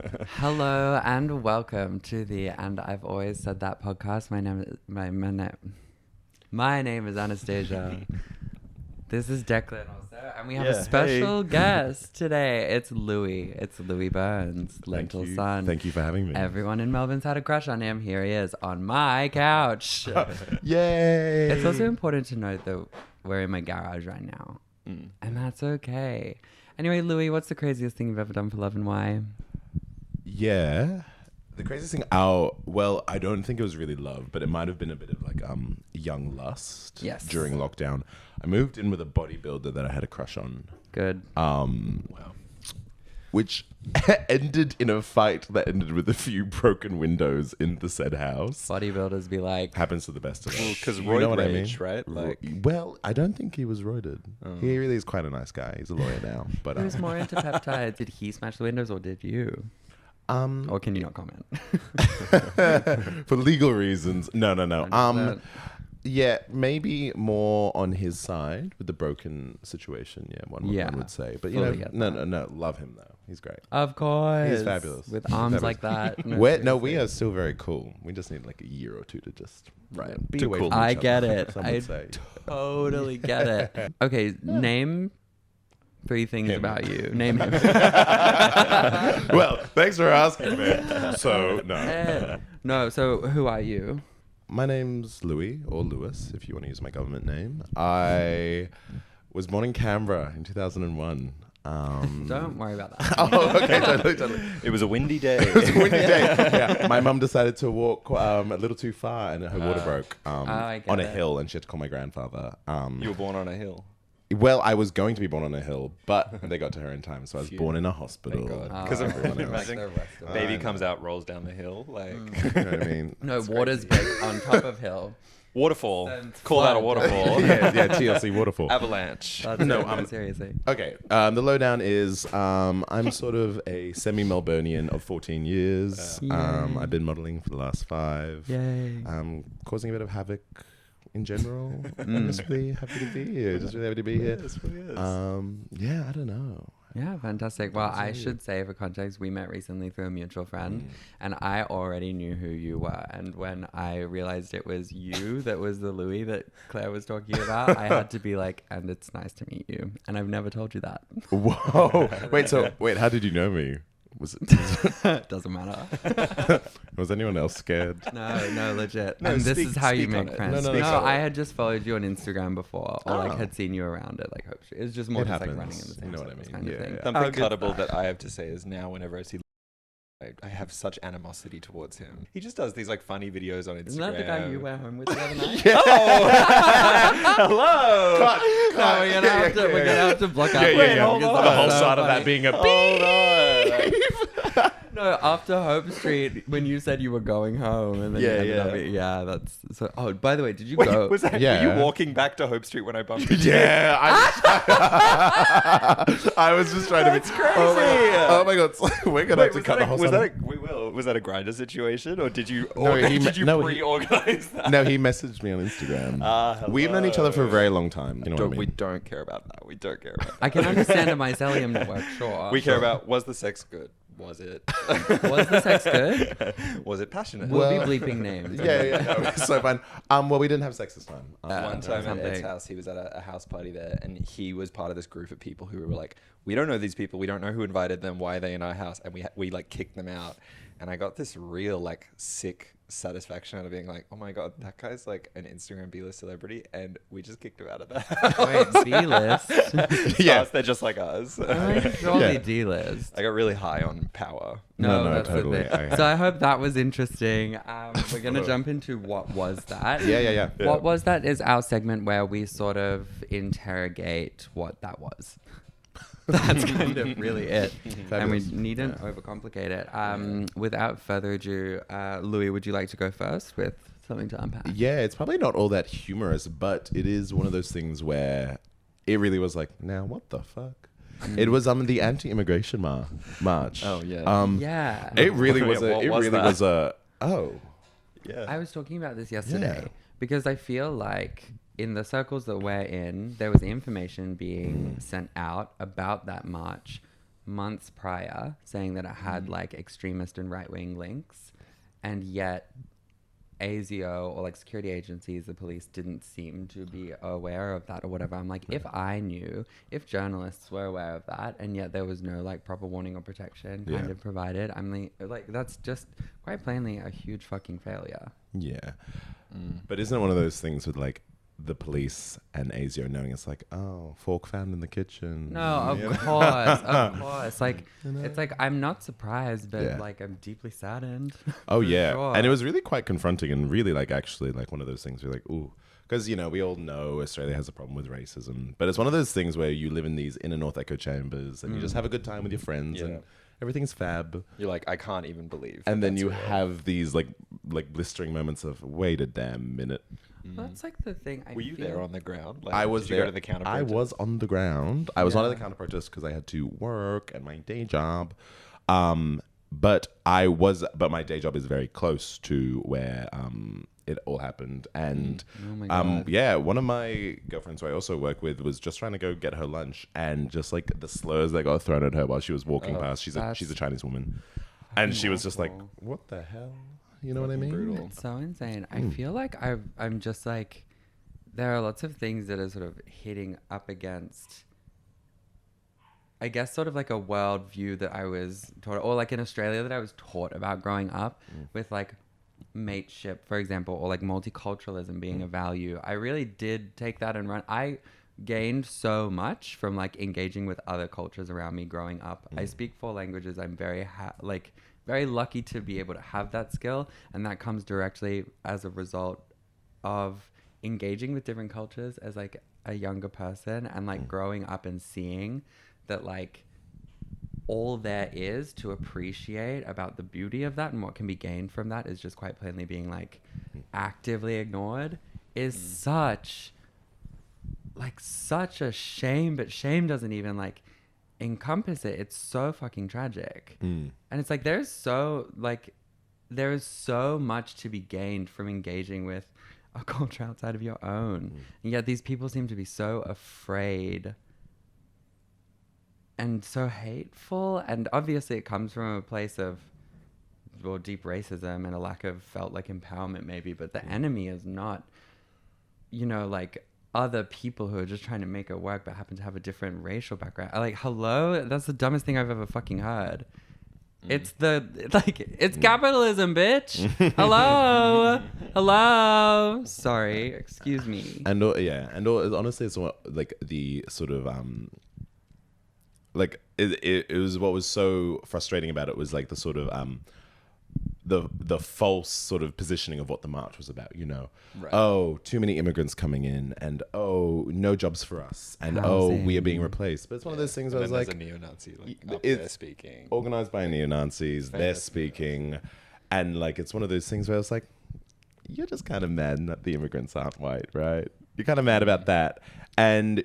Hello and welcome to the And I've Always Said That podcast. My name is Anastasia. This is Declan also, and we have a special guest today. It's Louis. It's Louis Burns, Lentil Sun. Thank you for having me. Everyone in Melbourne's had a crush on him. Here he is on my couch. Yay! It's also important to note that we're in my garage right now, and that's okay. Anyway, Louis, what's the craziest thing you've ever done for love and why? Yeah. The craziest thing, well, I don't think it was really love, but it might have been a bit of like young lust. Yes. During lockdown. I moved in with a bodybuilder that I had a crush on. Good. Wow. Which ended in a fight that ended with a few broken windows in the said house. Bodybuilders be like... Happens to the best of us. Because You know what I mean? rage, right? Like, Well, I don't think he was roided. He really is quite a nice guy. He's a lawyer now. But He was more into peptides. Did he smash the windows or did you? Or can you not comment? for legal reasons. No. 100%. Yeah, maybe more on his side with the broken situation. Yeah, one would say. But you Fully know, get no. Love him though. He's great. Of course. He's fabulous. With He's arms fabulous. like that. We seriously. are still very cool. We just need like a year or two to just be Too away cool. from each I other, get it. some I would say. totally get it. Okay, name 3 things Him. about you. Name him. Well, thanks for asking, man. So no. No, so who are you? My name's Louis, or Lewis, if you want to use my government name. I was born in Canberra in 2001. Don't worry about that. Oh, okay, totally. it was a windy day. It was a windy day. Yeah, my mum decided to walk a little too far, and her water broke I get on a it. hill, and she had to call my grandfather. You were born on a hill. Well, I was going to be born on a hill, but they got to her in time, so I was born in a hospital. Thank God. Oh, Because everyone else. imagine the rest of baby I know. comes out, rolls down the hill. Like, You know what I mean? No, water's big on top of hill. waterfall. Then Call that a flood. waterfall. yeah, TLC waterfall. Avalanche. That's No, it, seriously. Okay, the lowdown is I'm sort of a semi-Melburnian of 14 years. Yay. I've been modelling for the last 5. Yay. Causing a bit of havoc in general. Just really happy to be here. Just really happy to be here. Yes, really is. Yeah, I don't know. Yeah, fantastic. Well, I should say for context, we met recently through a mutual friend, and I already knew who you were. And when I realized it was you that was the Louis that Claire was talking about, I had to be like, and it's nice to meet you. And I've never told you that. Whoa. Wait, how did you know me? Was Doesn't matter. was anyone else scared? No, legit. No, and this speak- is how you speak on make it. friends. No, No, speak on I it. had just followed you on Instagram before, or like Oh. had seen you around it, like Hope Street. It's just more It just like happens. running in the same You know what I circles mean. kind of Yeah, thing. yeah. Something Oh, good cuttable stuff. that I have to say is now whenever I see I have such animosity towards him. He just does these like funny videos on Instagram. Isn't that the guy you went home with the other night? Hello. No, we're gonna have to block out. hold on. The whole side of that being a Hold on. No, after Hope Street, when you said you were going home, and then Yeah, you ended up, yeah. yeah, that's so. Oh, by the way, did you Wait, go? was that, Yeah. were you walking back to Hope Street when I bumped into you? Yeah, I was just trying That's to be crazy. Oh my god, we're gonna have to was cut the whole was side. was that a grinder situation, or did you No, he did you no, he- pre-organize that? No, he messaged me on Instagram. We've known each other for a very long time. You know what I mean? We don't care about that. We don't care about that. I can understand a mycelium network, sure. We care about, was the sex good? Was it? Was the sex good? Was it passionate? We'll Well- be bleeping names. Yeah, no, it's so fun. Well, we didn't have sex this time. One time at something. Ed's house, he was at a house party there, and he was part of this group of people who were like, we don't know these people, we don't know who invited them, why are they in our house, and we like kicked them out. And I got this real like sick satisfaction out of being like, oh my god, that guy's like an Instagram B-list celebrity, and we just kicked him out of the house. Wait, B-list? Yeah. They're just like us. Surely Yeah. D-list. I got really high on power. No, that's the totally. thing. So I hope that was interesting. We're going to jump into what was that. Yeah. What was that is our segment where we sort of interrogate what that was. That's kind of really it. And we Fabulous. needn't overcomplicate it. Without further ado, Louis, would you like to go first with something to unpack? Yeah, it's probably not all that humorous, but it is one of those things where it really was like, now what the fuck? It was the anti-immigration march. Oh, yeah. Yeah. It really was Yeah, a. what It was really that? was a. Oh. Yeah. I was talking about this yesterday Yeah. because I feel like in the circles that we're in, there was information being sent out about that march months prior saying that it had like extremist and right-wing links, and yet ASIO or like security agencies, the police didn't seem to be aware of that or whatever. I'm like, if I knew, if journalists were aware of that, and yet there was no like proper warning or protection kind of provided, I'm like that's just quite plainly a huge fucking failure. Yeah. But isn't it one of those things with like the police and ASIO knowing it's like, oh, fork found in the kitchen? No, of course. Like, it's like, I'm not surprised, but like, I'm deeply saddened. Oh, yeah. Sure. And it was really quite confronting and really like actually like one of those things where like, ooh. Because, you know, we all know Australia has a problem with racism. But it's one of those things where you live in these inner North echo chambers and you just have a good time with your friends and everything's fab. You're like, I can't even believe. And then you have these like blistering moments of, wait a damn minute. Well, that's like the thing. Were you there on the ground? Like, I was did you there. go to the counter I protest? was on the ground. I was not at the counter protest because I had to work at my day job. But my day job is very close to where it all happened. And Oh my God. one of my girlfriends who I also work with was just trying to go get her lunch, and just like the slurs that got thrown at her while she was walking past. She's a Chinese woman, and she was just like, "What the hell?" You know what I mean? Brutal. It's so insane. I feel like I'm just like, there are lots of things that are sort of hitting up against, I guess, sort of like a worldview that I was taught, or like in Australia that I was taught about growing up with like mateship, for example, or like multiculturalism being a value. I really did take that and run. I gained so much from like engaging with other cultures around me growing up. I speak 4 languages. I'm very very lucky to be able to have that skill, and that comes directly as a result of engaging with different cultures as like a younger person, and like growing up and seeing that like all there is to appreciate about the beauty of that and what can be gained from that is just quite plainly being like actively ignored is such a shame. But shame doesn't even like encompass it. It's so fucking tragic. And it's like there is so much to be gained from engaging with a culture outside of your own, and yet these people seem to be so afraid and so hateful. And obviously it comes from a place of deep racism and a lack of felt like empowerment maybe, but the enemy is not, you know, like other people who are just trying to make it work but happen to have a different racial background. Like, hello? That's the dumbest thing I've ever fucking heard. It's it's capitalism, bitch. Hello. Sorry, excuse me. And honestly, it's like the sort of like it was what was so frustrating about it was like the sort of the false sort of positioning of what the march was about, you know. Right. Oh, too many immigrants coming in, and oh, no jobs for us, and Housing. oh, we are being replaced. But it's one of those things where I was there's like, a neo-Nazi like up it's there speaking. organized by neo-Nazis, they're speaking, and like it's one of those things where I was like, you're just kind of mad that the immigrants aren't white, right? You're kind of mad about that. And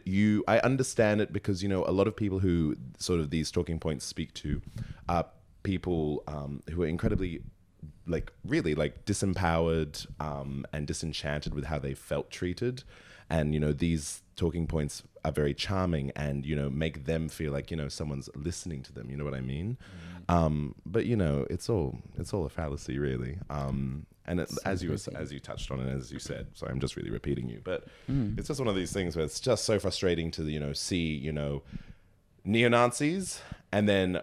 I understand it because, you know, a lot of people who sort of these talking points speak to are people who are incredibly like really like disempowered and disenchanted with how they felt treated. And, you know, these talking points are very charming and, you know, make them feel like, you know, someone's listening to them. You know what I mean? But, you know, it's all a fallacy, really. And as you touched on and as you said, sorry, I'm just really repeating you, but it's just one of these things where it's just so frustrating to, you know, see, you know, neo-Nazis and then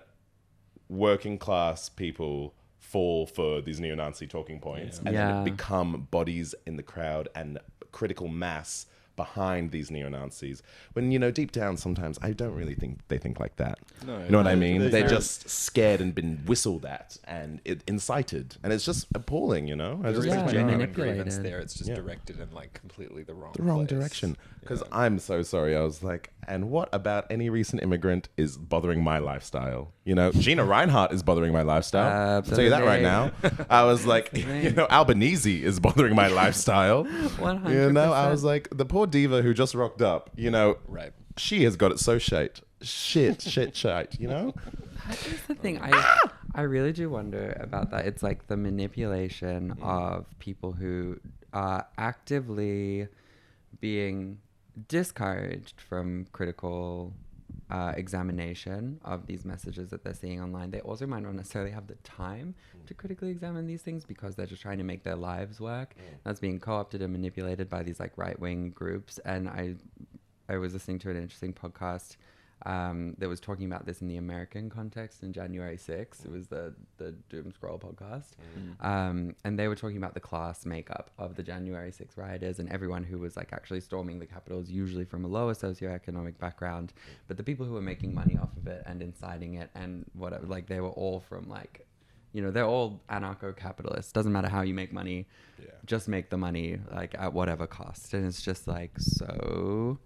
working class people fall for these neo-Nazi talking points and then it become bodies in the crowd and critical mass behind these neo-Nazis when, you know, deep down sometimes I don't really think they think like that. No, you know what I mean? They're just scared and been whistled at and incited, and it's just appalling, you know. There is Yeah, a genuine manipulated. grievance there. It's just directed in like completely the wrong place. direction. Because Yeah. I'm so sorry. I was like, and what about any recent immigrant is bothering my lifestyle? You know, Gina Reinhardt is bothering my lifestyle. I'll tell you that right now. I was like, you know, Albanese is bothering my lifestyle. 100%. You know, I was like, the poor diva who just rocked up, you know, Right. she has got it so shite, you know? That is the thing. I really do wonder about that. It's like the manipulation of people who are actively being discouraged from critical examination of these messages that they're seeing online. They also might not necessarily have the time to critically examine these things because they're just trying to make their lives work. That's being co-opted and manipulated by these like right-wing groups. And I was listening to an interesting podcast that was talking about this in the American context in January 6th. It was the Doom Scroll podcast. And they were talking about the class makeup of the January 6th rioters, and everyone who was like actually storming the Capitol is usually from a lower socioeconomic background. But the people who were making money off of it and inciting it and whatever, like they were all from like, you know, they're all anarcho-capitalists. Doesn't matter how you make money, just make the money like at whatever cost. And it's just like so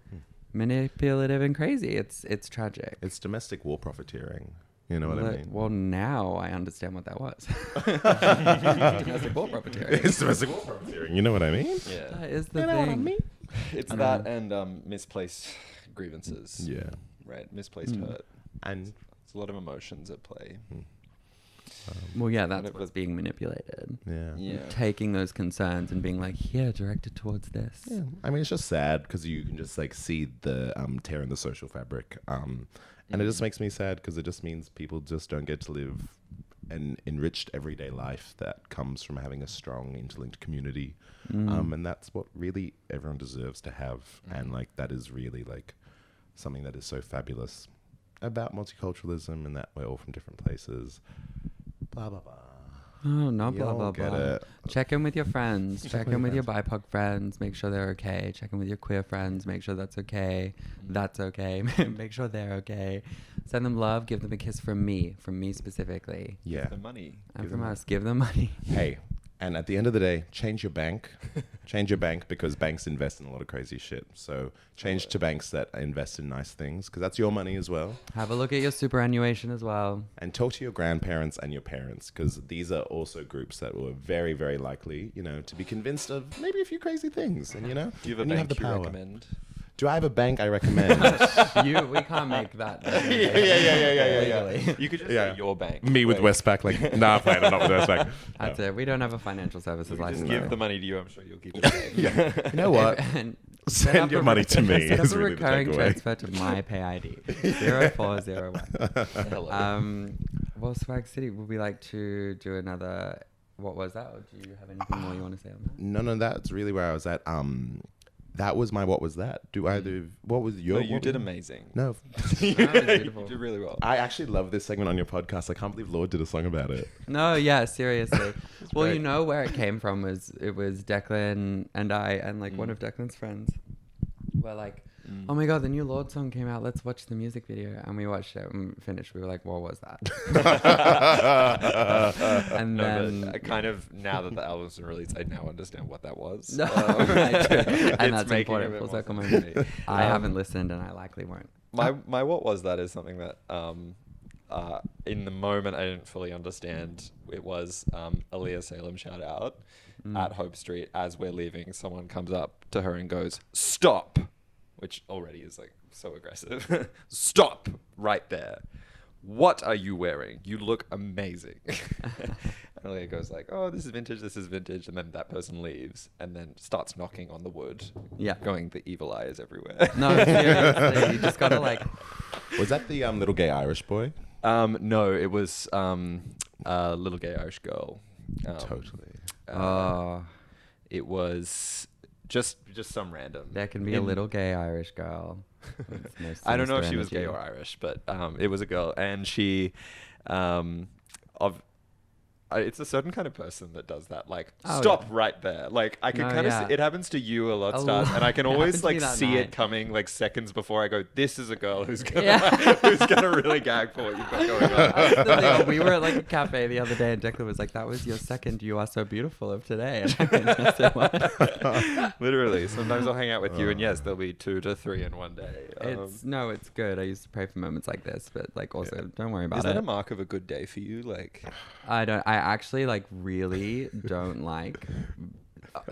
manipulative and crazy. It's tragic. It's domestic war profiteering. You know what I mean? Well, now I understand what that was. Domestic war profiteering. It's domestic war profiteering. You know what I mean? Yeah. That is the You know thing. what I mean? It's that and misplaced grievances. Yeah. Right. Misplaced hurt. And It's a lot of emotions at play. Well, yeah, that's what's being manipulated. yeah. Taking those concerns and being like, here, directed towards this. Yeah. I mean, it's just sad because you can just like see the tear in the social fabric. And it just makes me sad because it just means people just don't get to live an enriched everyday life that comes from having a strong interlinked community. And that's what really everyone deserves to have. And like, that is really like something that is so fabulous about multiculturalism and that we're all from different places. Blah, blah, blah. Oh, not blah, Y'all blah, get blah. it. Check in with your friends. Check in with your BIPOC friends. Make sure they're okay. Check in with your queer friends. Make sure that's okay. That's okay. Make sure they're okay. Send them love. Give them a kiss from me specifically. Yeah. The money. And from us. Give them money. Hey, and at the end of the day, change your bank. Change your bank because banks invest in a lot of crazy shit. So change to banks that invest in nice things because that's your money as well. Have a look at your superannuation as well. And talk to your grandparents and your parents because these are also groups that were very, very likely, you know, to be convinced of maybe a few crazy things. And, you know, Do you have a when bank the you power. recommend? Do I have a bank I recommend? We can't make that. Yeah. Legally. You could just Yeah. say your bank. Me with Like, Westpac, like, nah, fine, I'm not with Westpac. That's it. We don't have a financial services Just license. give the money to you. I'm sure you'll keep it safe. You know what? And set Send up your a- money to me Set is up a really the recurring takeaway. transfer to my pay ID 0401. Hello. Well, Swag City, would we like to do another? What was that? Or do you have anything more you want to say on that? No, that's really where I was at. That was my what was that? What was your No, you what did was- amazing. No. That was beautiful. You did really well. I actually love this segment on your podcast. I can't believe Lord did a song about it. No, yeah, seriously. Well, great. you know where it came from was Declan and I and like one of Declan's friends were like, oh my god, the new Lord song came out. Let's watch the music video. And we watched it and finished. We were like, what was that? And No, then but I kind of, now that the album's been released, I now understand what that was. No, right, true. And It's that's making a important. bit Full more circle sense to moment. me. I haven't listened, and I likely won't. My what was that is something that in the moment I didn't fully understand. It was Aaliyah Salem shout out at Hope Street as we're leaving. Someone comes up to her and goes, "Stop," which already is like so aggressive. Stop right there. What are you wearing? You look amazing. And Aaliyah goes like, "Oh, this is vintage," and then that person leaves and then starts knocking on the wood. Yeah. Going, the evil eye is everywhere. No, seriously, you just gotta like. Was that the little gay Irish boy? No, it was a little gay Irish girl. Totally. It was just some random. There can be a little gay Irish girl. I don't know if she was gay or Irish, but it was a girl, and she, it's a certain kind of person that does that. Like, Oh, stop yeah. right there. Like, I can No, kind of yeah. see, it happens to you a lot, A Stars, lot. and I can It always happened to me like that see night. it coming like seconds before I go, this is a girl who's gonna Yeah. who's gonna really gag for what you've got going on. That's the thing. We were at like a cafe the other day, and Declan was like, "That was your second You Are So Beautiful of today." And I said, "What?" Literally, sometimes I'll hang out with you, and yes, there'll be 2 to 3 in one day. It's good. I used to pray for moments like this, but like also don't worry about Is that it. a mark of a good day for you? Like, I actually like really don't like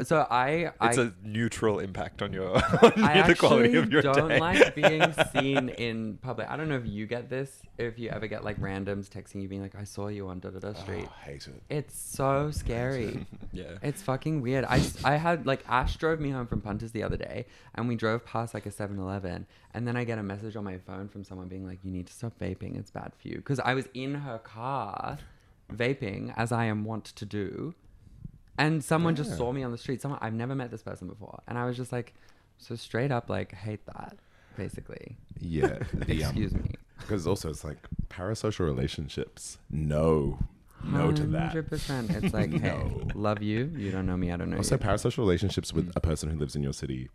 So It's a neutral impact on your on I the quality actually of your don't day. like being seen in public. I don't know if you get this, if you ever get like randoms texting you being like, I saw you on da-da-da street. I hate it. It's so scary. Yeah. It's fucking weird. I had like Ash drove me home from Punters the other day and we drove past like a 7-Eleven and then I get a message on my phone from someone being like, you need to stop vaping. It's bad for you. Because I was in her car vaping as I am wont to do. And someone just saw me on the street. I've never met this person before. And I was just like, so straight up, like, hate that, basically. Yeah. Excuse me. Because also it's like parasocial relationships. No to that. 100%. It's like, hey, No. love you. You don't know me. I don't know Also you. parasocial relationships with a person who lives in your city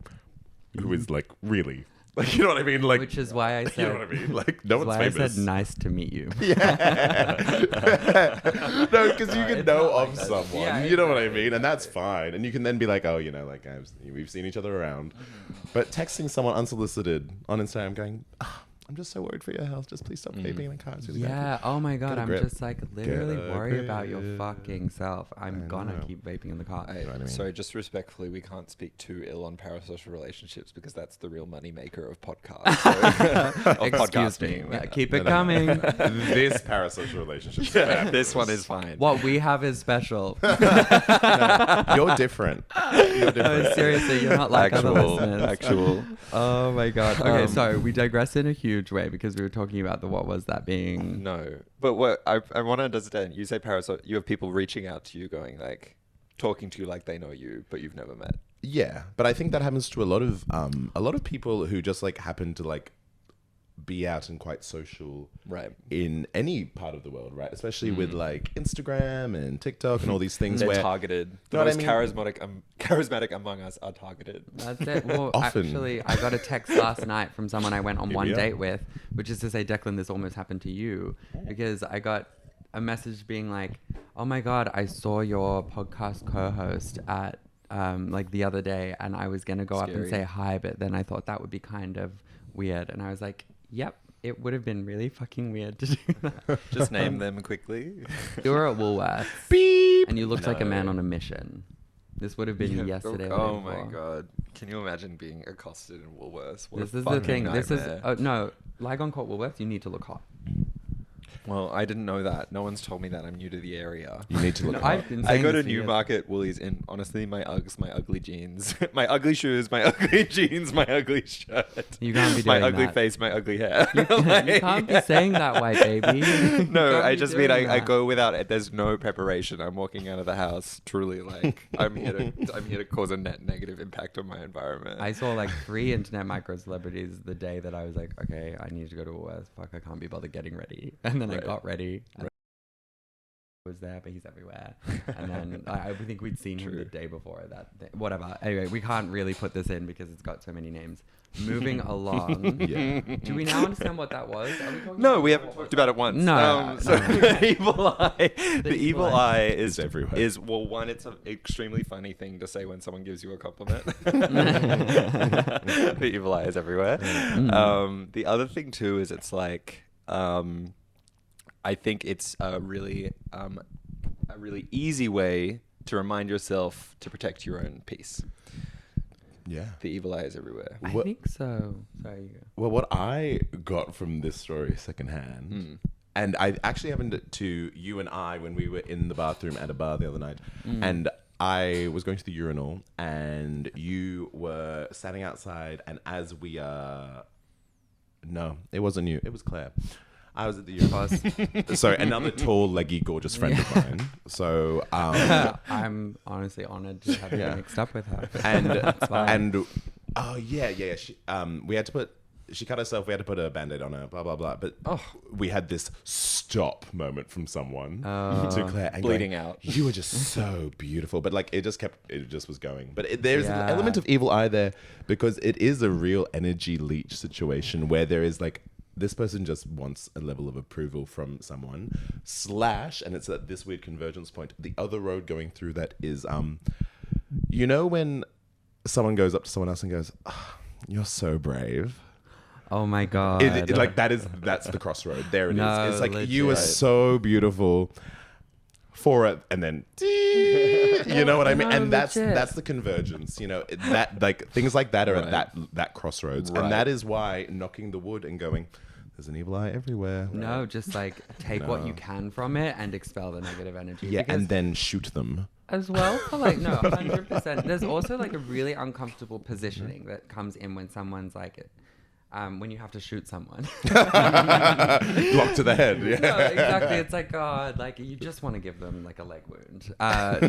who is like really, like, you know what I mean? Like, Which is why I said, you know what I mean? Like, no one's why famous. I said nice to meet you. Yeah. No, because you can it's know not like of that. someone. Yeah, you know what I exactly, mean? And that's fine. And you can then be like, oh, you know, like we've seen each other around. But texting someone unsolicited on Instagram going, "Ah, I'm just so worried for your health. Just please stop vaping in the car. It's really bad for you." Yeah. Oh my Get God. a I'm grip. just like literally Get a worried about your grip. fucking self. I'm I gonna know. keep vaping in the car. know what I mean? So just respectfully, we can't speak too ill on parasocial relationships because that's the real money maker of podcasts. So, of Excuse me. podcasting. Yeah, keep it No. coming. This parasocial relationship. is Yeah, fabulous. this one is fine. What we have is special. You're different. You're No, different. seriously, you're not like other listeners. actual. Oh my God. Okay, Um, so we digressed in a huge way because we were talking about the what was that being. No, but what I want to understand. You say parasocial. You have people reaching out to you, going like, talking to you like they know you, but you've never met. Yeah, but I think that happens to a lot of people who just like happen to like be out and quite social Right. in any part of the world, right? Especially with like Instagram and TikTok and all these things They're where targeted. The Know what I most mean? charismatic among us are targeted. That's it. Well, Often. actually, I got a text last night from someone I went on Here one we are. date with, which is to say, Declan, this almost happened to you because I got a message being like, oh my God, I saw your podcast co-host at like the other day and I was going to go up and Scary. say hi, but then I thought that would be kind of weird. And I was like, yep, it would have been really fucking weird to do that. Just name them quickly. You were at Woolworths beep. and you looked like a man No. on a mission. This would have been Yeah, yesterday. or the Oh day my before. God. Can you imagine being accosted in Woolworths? What This a is the fucking thing. This is nightmare. no. Like on Court Woolworths, you need to look hot. Well, I didn't know that. No one's told me that. I'm new to the area. You need to look. No, up. I've been I saying go this to for years. Newmarket Woolies in honestly my Uggs, my ugly jeans, my ugly shoes, my ugly jeans, my ugly shirt. You can't be my doing ugly that. face, my ugly hair. You can't be saying that, white baby. You No, can't I be just mean doing I that. go without it. There's no preparation. I'm walking out of the house truly like I'm here to cause a net negative impact on my environment. I saw like 3 internet micro celebrities the day that I was like, okay, I need to go to Woolworths. Fuck, I can't be bothered getting ready. And then Right. I got ready. And was there, but he's everywhere. And then I think we'd seen him the day before that. Whatever. Anyway, we can't really put this in because it's got so many names. Moving along. Yeah. Do we now understand what that was? Are we talking No, about we what haven't was talked about it once. No, So no. the evil eye. The evil evil eye. eye It's everywhere. Is well, one, it's an extremely funny thing to say when someone gives you a compliment. The evil eye is everywhere. The other thing too is it's like I think it's a really easy way to remind yourself to protect your own peace. Yeah. The evil eye is everywhere. I What- think so. Sorry. You go. Well, what I got from this story secondhand, and I actually happened to you and I when we were in the bathroom at a bar the other night, and I was going to the urinal, and you were standing outside, and as we no, it wasn't you, it was Claire. I was at the urinal. Sorry, another tall, leggy, gorgeous friend of mine. So, I'm honestly honored to have you mixed up with her. and oh yeah. We had to put. She cut herself. We had to put a band-aid on her. Blah blah blah. But we had this stop moment from someone to Claire, and Bleeding going, out. You were just so beautiful, but like it just was going. But there's an Yeah. element of evil eye there because it is a real energy leech situation where there is like. This person just wants a level of approval from someone / and it's at this weird convergence point. The other road going through that is, you know, when someone goes up to someone else and goes, "Oh, you're so brave." Oh my God. Like that's the crossroad. There it is. No, It's like legit. you are so beautiful for it, and then You know what I mean? No, And that's legit. the convergence. That like things like that are Right. at that crossroads, Right. and that is why knocking the wood and going, there's an evil eye everywhere. No, just like take what No. you can from it and expel the negative energy. Yeah, Because and then shoot them. as well for like, no, 100%. There's also like a really uncomfortable positioning that comes in when someone's like, when you have to shoot someone. Block to the head. Yeah. No, exactly. It's like, God, like you just want to give them like a leg wound.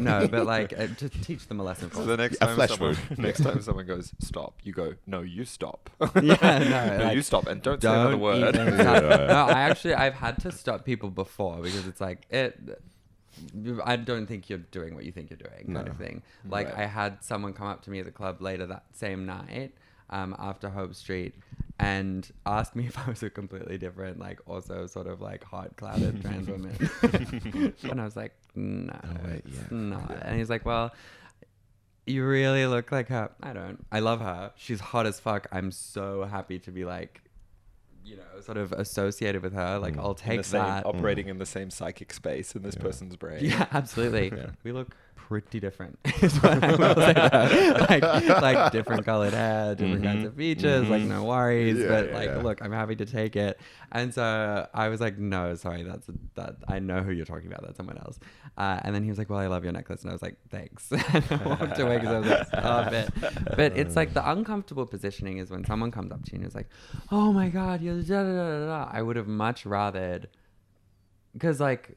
No, but like to teach them a lesson. So the next A time, flesh next time someone goes, stop, you go, no, you stop. Yeah, no, No, like, you stop and don't say another word. even stop. No, I've had to stop people before because it's like I don't think you're doing what you think you're doing, kind of thing. Like Right. I had someone come up to me at the club later that same night, after Hope Street, and asked me if I was a completely different, like also sort of like hot clouded trans woman, and I was like, no, wait, it's yeah. not. And he's like, well, you really look like her. I don't. I love her. She's hot as fuck. I'm so happy to be like, sort of associated with her. Like, I'll In take the same, that. operating in the same psychic space in this person's brain. Yeah, absolutely. Yeah. We look pretty different. Is what I will say though. like different colored hair, different kinds of features. Like no worries, Yeah, but yeah, like yeah. look, I'm happy to take it. And so I was like, no, sorry, that I know who you're talking about. That's someone else. And then he was like, well, I love your necklace, and I was like, thanks. And I walked away because I was like, stop it. But it's like the uncomfortable positioning is when someone comes up to you and is like, oh my god, you're da da da da da. I would have much rathered, because like,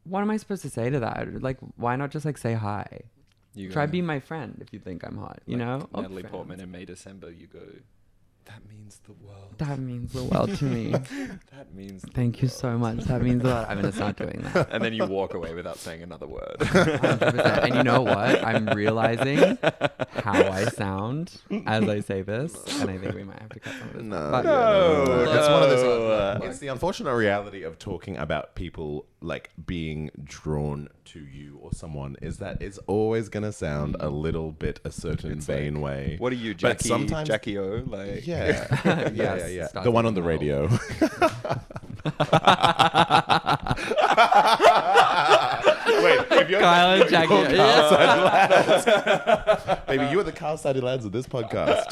what am I supposed to say to that? Like, why not just like say hi? You Try go, be my friend if you think I'm hot, you like know? Natalie Friends. Portman in May December, you go, that means the world. That means the world to me. That means the Thank you so much. That means a lot. I'm going to start doing that. And then you walk away without saying another word. 100%. And you know what? I'm realizing how I sound as I say this. And I think we might have to cut some of this. No, But- It's one of No. those. It's the unfortunate reality of talking about people like being drawn to you or someone is that it's always gonna sound a little bit a certain It's vain like, way. What are you, But Jackie? sometimes- Jackie O? Like, Yeah, Yes, yeah. starts The one with on the an L. radio. Wait, if you're Kyle and Jackie. maybe you were the Carl Sadie lads of this podcast.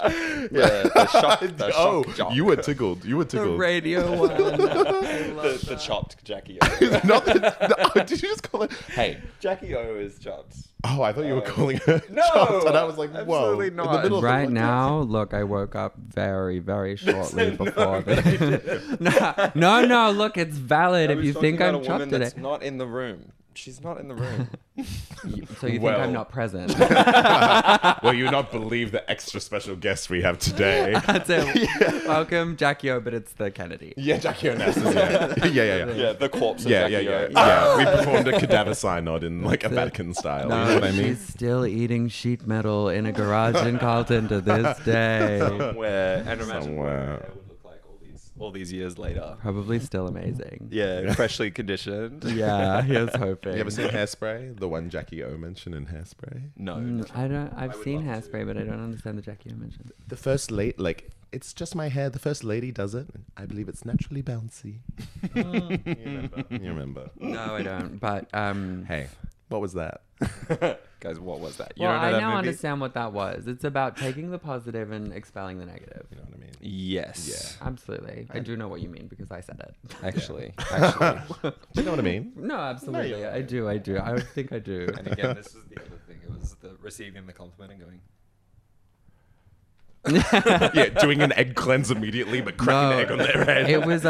yeah, the shock, the Oh, shock jock. you were tickled. You were The tickled. radio one. I love the that. chopped Jackie O. Not did you just call it? Hey. Jackie O is chopped. Oh, I thought you were calling her No, chopped, and I was like, whoa. absolutely In the not. middle of the Right podcast. now, look, I woke up very, very shortly No, before but this. No, look, it's valid I if was you talking think about I'm a chopped woman today. that's not in the room. She's not in the room. So you think Well. I'm not present? Well, you not believe the extra special guest we have today. That's it. Welcome, Jackie O, but it's the Kennedy. Yeah, Jackie Onassis, yeah. Yeah, the corpse of Yeah, Jackie yeah. O. We performed a cadaver synod in like a Vatican style. No, you know what I mean? she's still eating sheet metal in a garage in Carlton to this day. Somewhere. And imagine Somewhere. what it would look like all these years later. Probably still amazing. Yeah, freshly conditioned. Yeah, here's hoping. You ever seen Hairspray? The one Jackie O mentioned in Hairspray? No. I don't. I've would seen love to. Hairspray, but I don't understand the Jackie O mentioned. The first lady, like, it's just my hair. The first lady does it. I believe it's naturally bouncy. You remember? No, I don't. But Hey, what was that? Guys, what was that? well, don't know I that now movie? understand what that was. It's about taking the positive and expelling the negative. You know what I mean? Yes. Absolutely. I do know what you mean because I said it. Actually. Do you know what I mean? No, absolutely. you're I do. I think I do. And again, this is the other thing. It was the receiving the compliment and going, Yeah, doing an egg cleanse immediately, but cracking the egg on their head. It was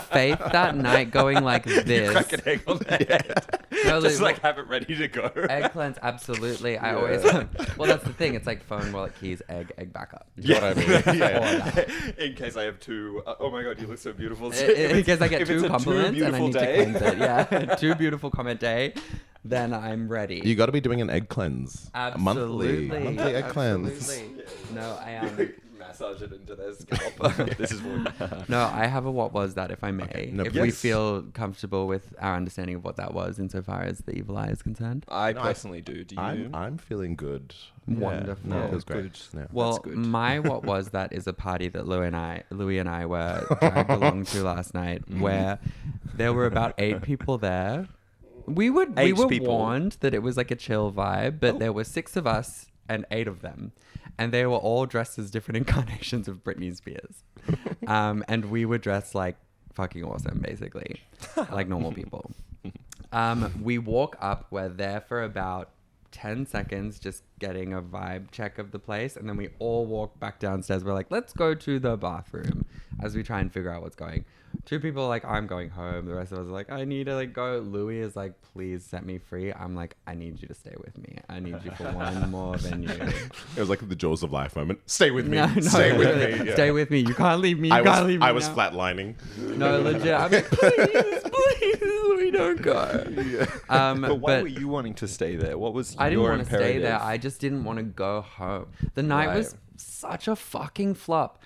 Faith that night going like this. crack an egg on their head. No, Just like, like have it ready to go. egg cleanse, absolutely. I always well, that's the thing. It's like phone, wallet, keys, egg backup. You know what I mean? Yeah. In case I have two, oh my god, you look so beautiful. In case I get If it's two a compliments and I beautiful need day. to cleanse it. Yeah, two beautiful comment day. Then I'm ready. You got to be doing an egg cleanse. Absolutely. A monthly egg cleanse. Absolutely. No, I am. Massage it into their scalp. This is what. No, I have a what was that, if I may. Okay. No, if we please. feel comfortable with our understanding of what that was insofar as the evil eye is concerned. I No, personally do. Do you? I'm feeling good. Wonderful. Yeah, no, it feels Good. great. Yeah. Well, good. my what was that is a party that Louis and I were dragged along to last night, where there were about 8 people there. We were people. warned that it was like a chill vibe, but there were 6 of us and 8 of them, and they were all dressed as different incarnations of Britney Spears, and we were dressed like fucking awesome, basically, like normal people. We walk up. We're there for about 10 seconds, just getting a vibe check of the place, and then we all walk back downstairs. We're like, let's go to the bathroom as we try and figure out what's going. 2 people are like, I'm going home. The rest of us are like, I need to like go. Louis is like, please set me free. I'm like, I need you to stay with me. I need you for one more venue. It was like the Jaws of Life moment. Stay with me. No, Stay with me. Yeah. Stay with me. You can't leave me. You can't leave me. I was now. flatlining. No, legit. I'm like, please, we don't go. Yeah. But why were you wanting to stay there? What was I didn't your want to stay there. imperative? I just didn't want to go home. The night Right. was such a fucking flop.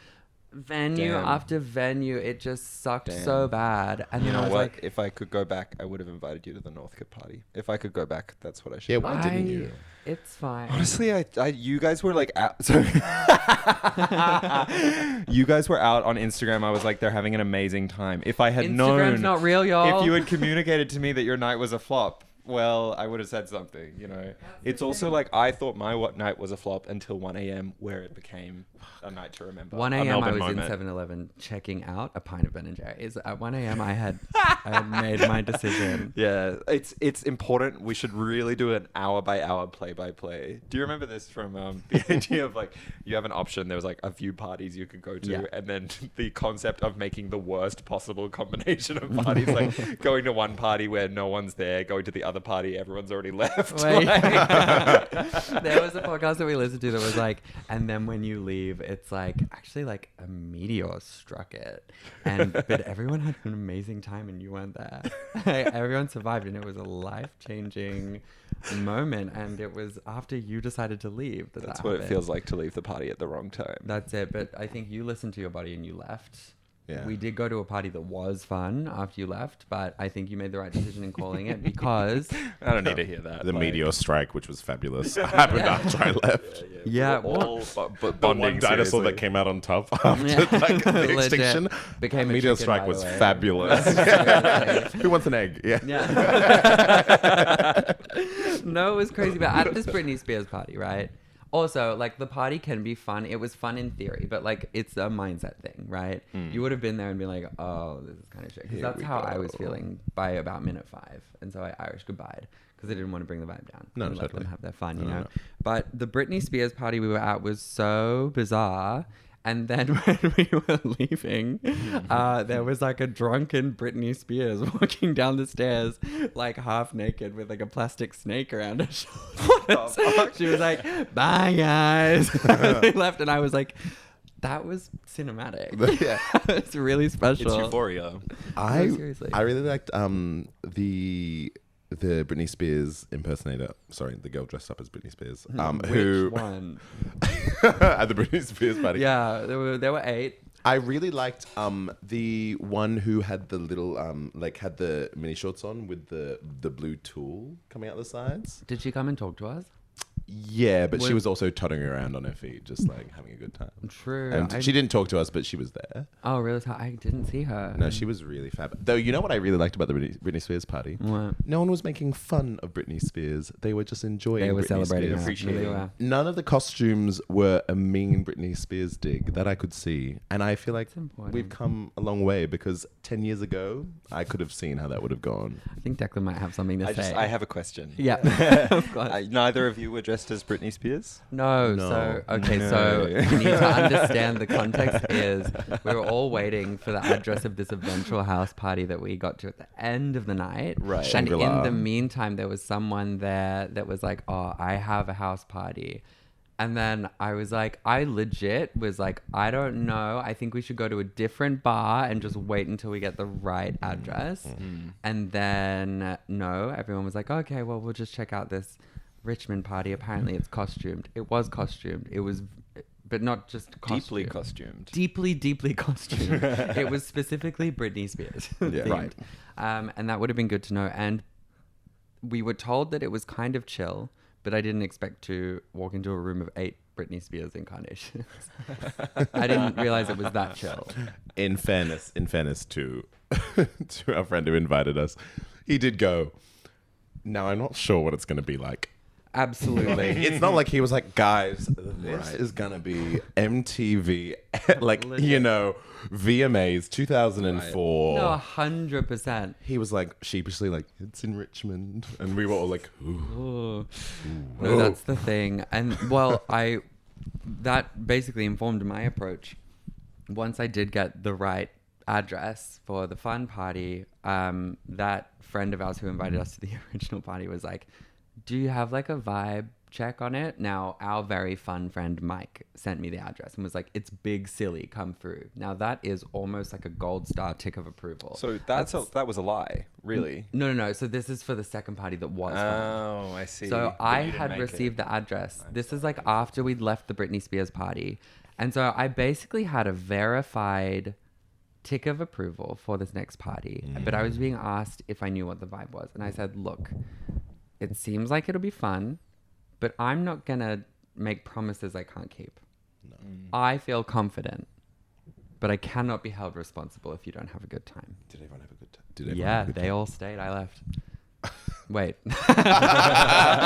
Venue Damn. after venue, it just sucked so bad. And You then I know was what? like, If I could go back, I would have invited you to the Northcote party. If I could go back, that's what I should. Yeah, have why done. didn't you? It's fine. Honestly, you guys were like out. So you guys were out on Instagram. I was like, they're having an amazing time. If I had Instagram's known, not real, y'all. if you had communicated to me that your night was a flop, well, I would have said something. You know, it's also like I thought my night was a flop until 1 a.m. where it became a night to remember. 1 A a.m. I Melbourne was moment. in 7-Eleven checking out a pint of Ben & Jerry's. At 1 a.m. I had made my decision. Yeah, it's important. We should really do an hour by hour play by play. Do you remember this from the idea of like you have an option? There was like a few parties you could go to, Yeah. and then the concept of making the worst possible combination of parties, like going to one party where no one's there, going to the other party, everyone's already left. Wait. Like- There was a podcast that we listened to that was like, and then when you leave, it's like actually like a meteor struck it, but everyone had an amazing time and you weren't there. Everyone survived, and it was a life-changing moment. And it was after you decided to leave That's that what it happened. feels like to leave the party at the wrong time. That's it. But I think you listened to your body and you left. Yeah. We did go to a party that was fun after you left, but I think you made the right decision in calling it because I don't need to hear that. The like- meteor strike, which was fabulous, happened after I left. Yeah, we're all But bonding. one dinosaur seriously. that came out on top after Yeah. like, the Legit. extinction. Became a meteor chicken, strike by was the way. fabulous. Seriously. Who wants an egg? Yeah. Yeah. No, it was crazy. But at this Britney Spears party, right? Also, like the party can be fun. It was fun in theory, but like it's a mindset thing, right? You would have been there and been like, "Oh, this is kind of shit." Because Here that's we how I was go. feeling by about minute 5, and so I Irish goodbyed because I didn't want to bring the vibe down. No, and let totally. them have their fun, you No, know. no. But the Britney Spears party we were at was so bizarre. And then when we were leaving, there was like a drunken Britney Spears walking down the stairs, like half naked with like a plastic snake around her shoulders. She was like, "Bye, guys." They left, and I was like, "That was cinematic. Yeah. It's really special." It's euphoria. seriously. I really liked the Britney Spears impersonator. Sorry, the girl dressed up as Britney Spears. Who Which one? at the Britney Spears party. Yeah, there were 8. I really liked the one who had the little like had the mini shorts on with the blue tool coming out the sides. Did she come and talk to us? Yeah, but she Well- was also tottering around on her feet, just like having a good time. True. And she didn't talk to us, but she was there. Oh, really? I didn't see her. No, she was really fab. Though, you know what I really liked about the Britney Spears party? What? No one was making fun of Britney Spears. They were just enjoying They were Britney celebrating her. Spears. Appreciating. Really were. None of the costumes were a mean Britney Spears dig that I could see. And I feel like important. we've come a long way because 10 years ago, I could have seen how that would have gone. I think Declan might have something to say. I have a question. Yeah. Of course. Neither of you were dressed as Britney Spears? No, No. so okay, No. so you need to understand the context is we were all waiting for the address of this eventual house party that we got to at the end of the night. Right. And in Shangri-La. the meantime, there was someone there that was like, "Oh, I have a house party." And then I was like, I legit was like, I don't know. I think we should go to a different bar and just wait until we get the right address. And then, no, everyone was like, okay, well, we'll just check out this Richmond party. Apparently it's costumed. It was costumed. It was, but not just costumed. Deeply costumed. Deeply costumed. It was specifically Britney Spears. themed. Right. And that would have been good to know. And we were told that it was kind of chill, but I didn't expect to walk into a room of 8 Britney Spears incarnations. I didn't realize it was that chill. In fairness to our friend who invited us, he did go, Now, I'm not sure what it's going to be like. Absolutely. It's not like he was like, guys, this is going to be MTV, like, you know, VMAs 2004. No, 100%. He was like, sheepishly like, it's in Richmond. And we were all like, ooh. No, that's the thing. And well, that basically informed my approach. Once I did get the right address for the fun party, that friend of ours who invited us to the original party was like, do you have like a vibe check on it? Now, our very fun friend Mike sent me the address and was like, it's big silly, come through. Now that is almost like a gold star tick of approval. So that was a lie, really? No. So this is for the second party that was fun. Oh, I see. So I had received the address. This is like after we'd left the Britney Spears party. And so I basically had a verified tick of approval for this next party. But I was being asked if I knew what the vibe was. And I said, look, it seems like it'll be fun, but I'm not going to make promises I can't keep. No. I feel confident, but I cannot be held responsible if you don't have a good time. Did everyone have a good time? Yeah, they all stayed. I left. Wait.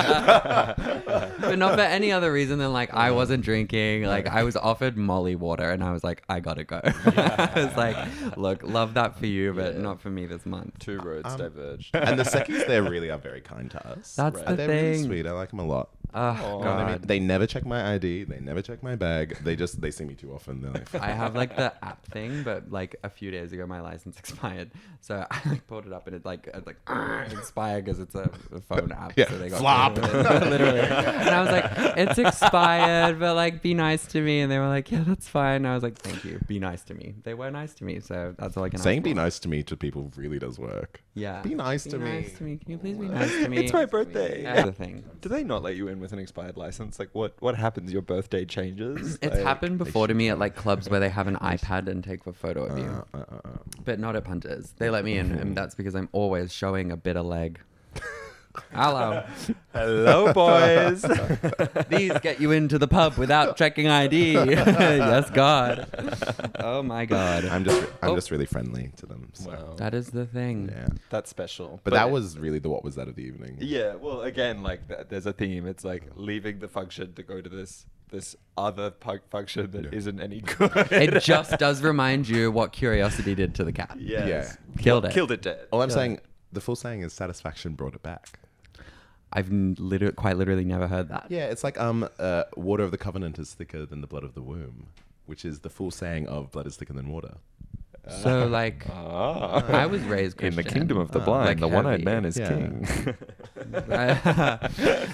But not for any other reason than like I wasn't drinking. Like I was offered Molly water and I was like, I gotta go. I was like, look, love that for you, but not for me this month. Two roads diverged. And the Seckies there really are very kind to us. That's the They're thing. really sweet. I like them a lot. Oh, God. They never check my ID. They never check my bag. They see me too often. They're like, I have like the app thing, but like a few days ago my license expired, so I like pulled it up and it expired because it's a phone app. Yeah, so they got flop. literally. And I was like, it's expired, but like be nice to me. And they were like, yeah, that's fine. And I was like, thank you. Be nice to me. They were nice to me, so that's all I can. saying ask "be for. nice to me" to people really does work. Yeah. Be nice to me. Nice to me. Can you please be nice to me? It's my birthday. That's the thing. Do they not let you in with an expired license? Like what happens? Your birthday changes? It's happened before to me at like clubs where they have an iPad and take a photo of you, but not at punters. They let me in, and that's because I'm always showing a bit of leg. Hello. Hello, boys. These get you into the pub without checking ID. Yes, God. Oh my God. I'm just really friendly to them. So. Wow. That is the thing. Yeah. That's special. But that was really the what was that of the evening. Yeah, well, again, like there's a theme. It's like leaving the function to go to this other function that isn't any good. It just does remind you what curiosity did to the cat. Yes. Yeah. Killed it. Killed it dead. All I'm saying, the full saying is satisfaction brought it back. I've quite literally never heard that. Yeah, it's like water of the covenant is thicker than the blood of the womb, which is the full saying of blood is thicker than water. So like, I was raised Christian. In the kingdom of the blind, like the one-eyed heavy. man is Yeah. king.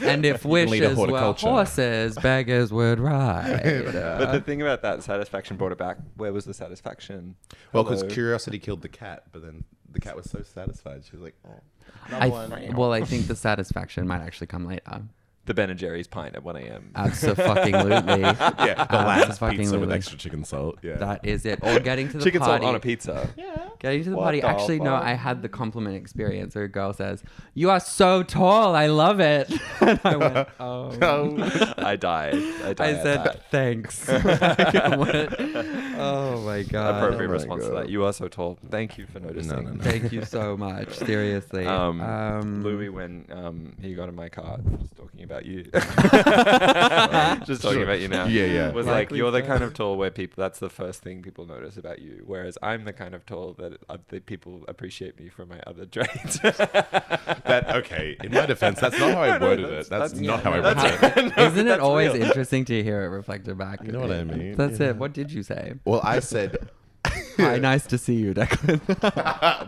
And if lead a wishes were horticulture. horses, beggars would ride. But the thing about that satisfaction brought it back. Where was the satisfaction? Well, because Hello. curiosity killed the cat, but then the cat was so satisfied, she was like, "Oh, I think the satisfaction might actually come later. The Ben & Jerry's pint at 1 a.m. Absolutely. yeah, the last pizza with Abso-fucking-lutely. extra chicken salt." Yeah, That is it. Or getting to the Chicken party. salt on a pizza. Getting to the What party. the Actually, no, fuck? I had the compliment experience where a girl says, "You are so tall. I love it." And I went, "Oh." I died. I at said, that. "Thanks." Oh my God. Appropriate Oh my response to God. that. You are so tall. Thank you for noticing. No. Thank you so much. Seriously. Louis, when he got in my car, just talking about you. Just talking about you now. Yeah. Was like, Likely you're the so. kind of tall where people, that's the first thing people notice about you. Whereas I'm the kind of tall that the people appreciate me for my other traits. Okay, in my defense, that's not how I worded it. That's not how I worded it. Isn't it that's always real. interesting to hear it reflected back? You know what I mean? That's it. What did you say? Well, I said, Hi, nice to see you, Declan.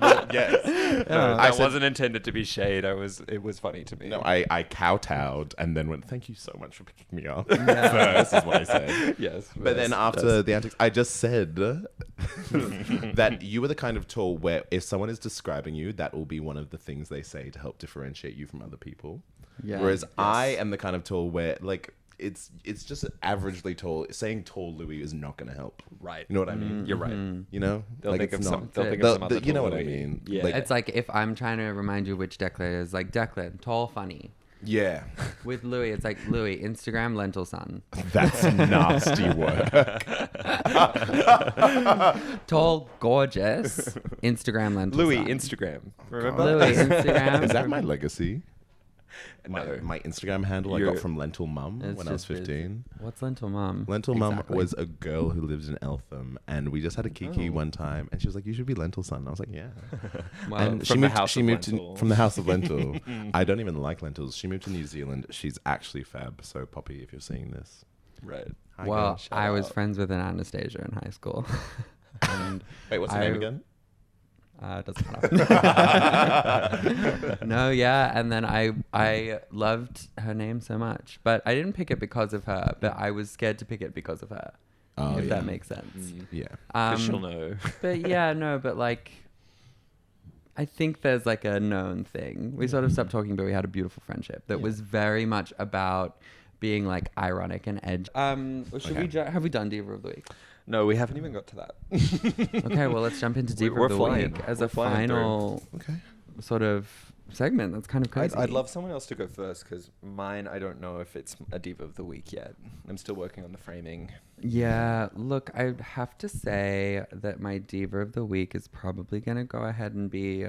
well, yes. No, I that said- wasn't intended to be shade. It was funny to me. No, I kowtowed and then went, "Thank you so much for picking me up." First is what I said. Yes. But then after the antics, I just said that you were the kind of tall where if someone is describing you, that will be one of the things they say to help differentiate you from other people. Yeah. Whereas I am the kind of tall where like it's just averagely tall. Saying tall Louis is not going to help. Right. You know what I mean? You're right. You know? They'll Like, think it's of not- some. They'll think of some other you know tall what I Louis. mean? Yeah. Like- It's like if I'm trying to remind you which Declan is, like Declan, tall, funny. Yeah. With Louis, it's like Louis, Instagram, lentil sun. That's nasty work. Tall, gorgeous, Instagram, lentil Louis sun. Instagram. Remember? Louis, Instagram. Is that my legacy? My Instagram handle I got from Lentil Mum when I was 15. What's Lentil Mum? Lentil Mum was a girl who lives in Eltham, and we just had a kiki one time, and she was like, "You should be Lentil Son." I was like, "Yeah." Well, And she moved from the House of Lentil. I don't even like lentils. She moved to New Zealand. She's actually fab. So Poppy, if you're seeing this, Right. Well, I was friends with an Anastasia in high school. And wait, what's her name again? Doesn't matter. No, yeah, and then I loved her name so much, but I didn't pick it because of her, but I was scared to pick it because of her. If that makes sense. Yeah. She'll know. But yeah, no, but like, I think there's like a known thing. We sort of stopped talking, but we had a beautiful friendship that was very much about being like ironic and edge. Have we done Diva of the Week? No, we haven't even got to that. Okay, well, let's jump into Diva of the Week as a final sort of segment. That's kind of crazy. I'd love someone else to go first because mine, I don't know if it's a Diva of the Week yet. I'm still working on the framing. Yeah, look, I have to say that my Diva of the Week is probably going to go ahead and be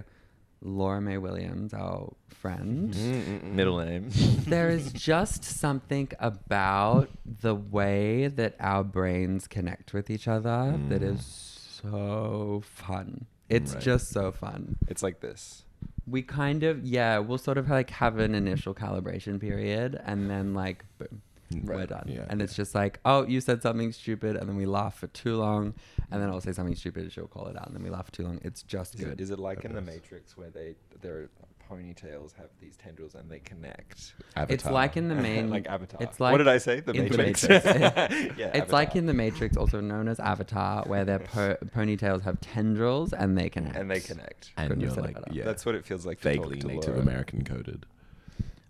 Laura Mae Williams, our friend. Middle name. There is just something about the way that our brains connect with each other that is so fun. It's just so fun. It's like this. We kind of, we'll sort of like have an initial calibration period and then like, boom. We're done. Yeah, and it's just like, oh, you said something stupid, and then we laugh for too long, and then I'll say something stupid and she'll call it out, and then we laugh for too long. It's just good. Is it like in The Matrix where their ponytails have these tendrils and they connect? Avatar. It's like in the main... like Avatar. It's like what did I say? The Matrix. It's Avatar. Like in The Matrix, also known as Avatar, where their ponytails have tendrils and they connect. And you're like, that's what it feels like. Vaguely Native American coded.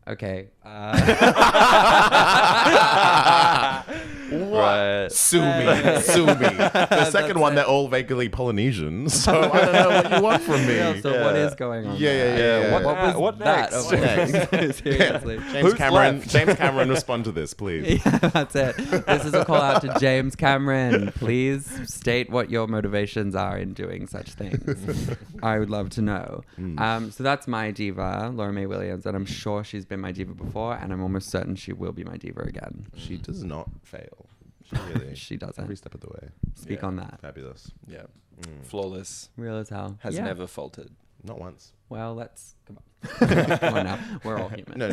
Okay. What? Sue me. The second one, they're all vaguely Polynesian, so I don't know what you want from me. Yeah, so what is going on? Yeah. What next? Seriously. James Cameron, respond to this, please. Yeah, that's it. This is a call out to James Cameron. Please state what your motivations are in doing such things. I would love to know. So that's my diva, Laura Mae Williams, and I'm sure she's been my diva before, and I'm almost certain she will be my diva again. She does not fail. She doesn't. Every step of the way. Speak on that. Fabulous. Yeah. Flawless. Real as hell. Has never faltered. Not once. Well, let's... Come on. Come on now. We're all human. No.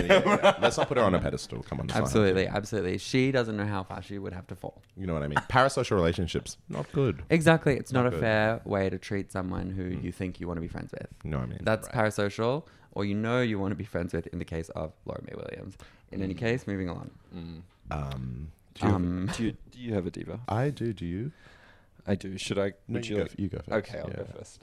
Let's not put her on a pedestal. Come on. Absolutely. She doesn't know how far she would have to fall. You know what I mean? Parasocial relationships, not good. Exactly. It's not a fair way to treat someone who you think you want to be friends with. You know what I mean? That's parasocial, or you know you want to be friends with in the case of Laura Mae Williams. In any case, moving along. Do you have a diva? I do. Do you? I do. Should I? No, you go first. Okay, I'll go first.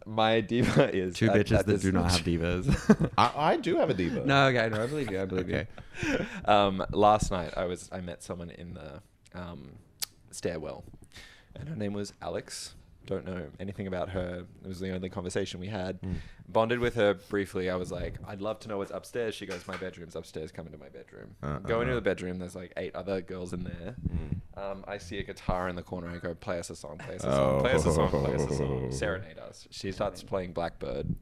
My diva is... Two bitches that do not have divas. I do have a diva. No, I believe you. Okay. Last night, I met someone in the stairwell, and her name was Alex. Don't know anything about her. It was the only conversation we had. Bonded with her briefly. I was like, I'd love to know what's upstairs. She goes, my bedroom's upstairs. Come into my bedroom. Go into the bedroom. There's like 8 other girls in there. I see a guitar in the corner. I go, play us a song, play us a song, play us a song, play us a song. Serenade us. She starts playing Blackbird.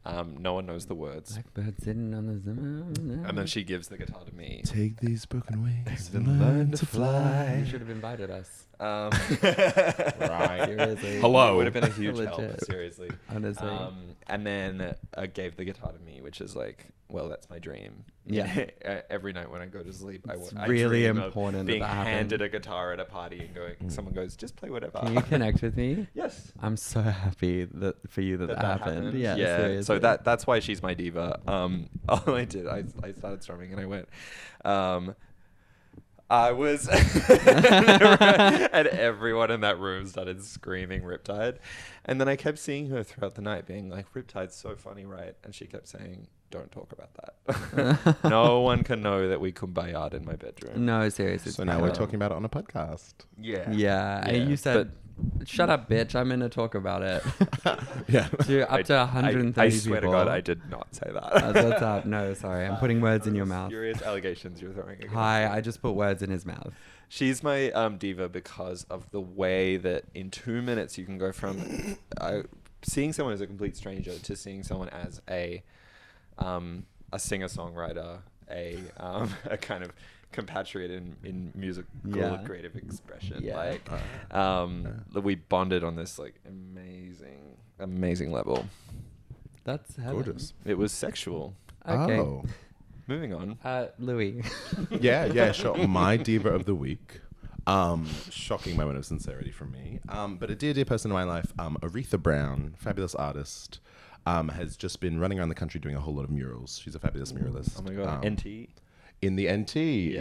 No one knows the words. Blackbird sitting on the zimmer. And then she gives the guitar to me. Take these broken wings and learn to fly. You should have invited us. Right. Seriously. Hello. It would have been a huge help, Legit. seriously. Honestly. And then gave the guitar to me, which is like, well, that's my dream. Yeah. Every night when I go to sleep, I really dream important of being that handed a guitar at a party and going, someone goes, just play whatever. Can you connect with me? Yes. I'm so happy that for you that happened. Yeah. Seriously. So that's why she's my diva. All I did, I started strumming and I went, I was, and everyone in that room started screaming Riptide. And then I kept seeing her throughout the night being like, Riptide's so funny, right? And she kept saying, don't talk about that. No one can know that we kumbaya'd in my bedroom. No, seriously. So now we're talking about it on a podcast. Yeah. And you said, shut up, bitch. I'm going to talk about it. Yeah. Up to 130 people. I swear to God, I did not say that. That's what's up. No, sorry. I'm putting words in your mouth. Serious allegations you're throwing against Hi, I just put words in his mouth. She's my diva because of the way that in 2 minutes you can go from seeing someone as a complete stranger to seeing someone as a a singer-songwriter, a kind of compatriot in musical creative expression. Yeah. We bonded on this like amazing level. That's heaven. Gorgeous. It was sexual. Okay. Oh. Moving on. Louis. Yeah, sure. My diva of the week. Shocking moment of sincerity from me. But a dear person in my life, Aretha Brown, fabulous artist, has just been running around the country doing a whole lot of murals. She's a fabulous muralist. Oh my god, NT. In the NT,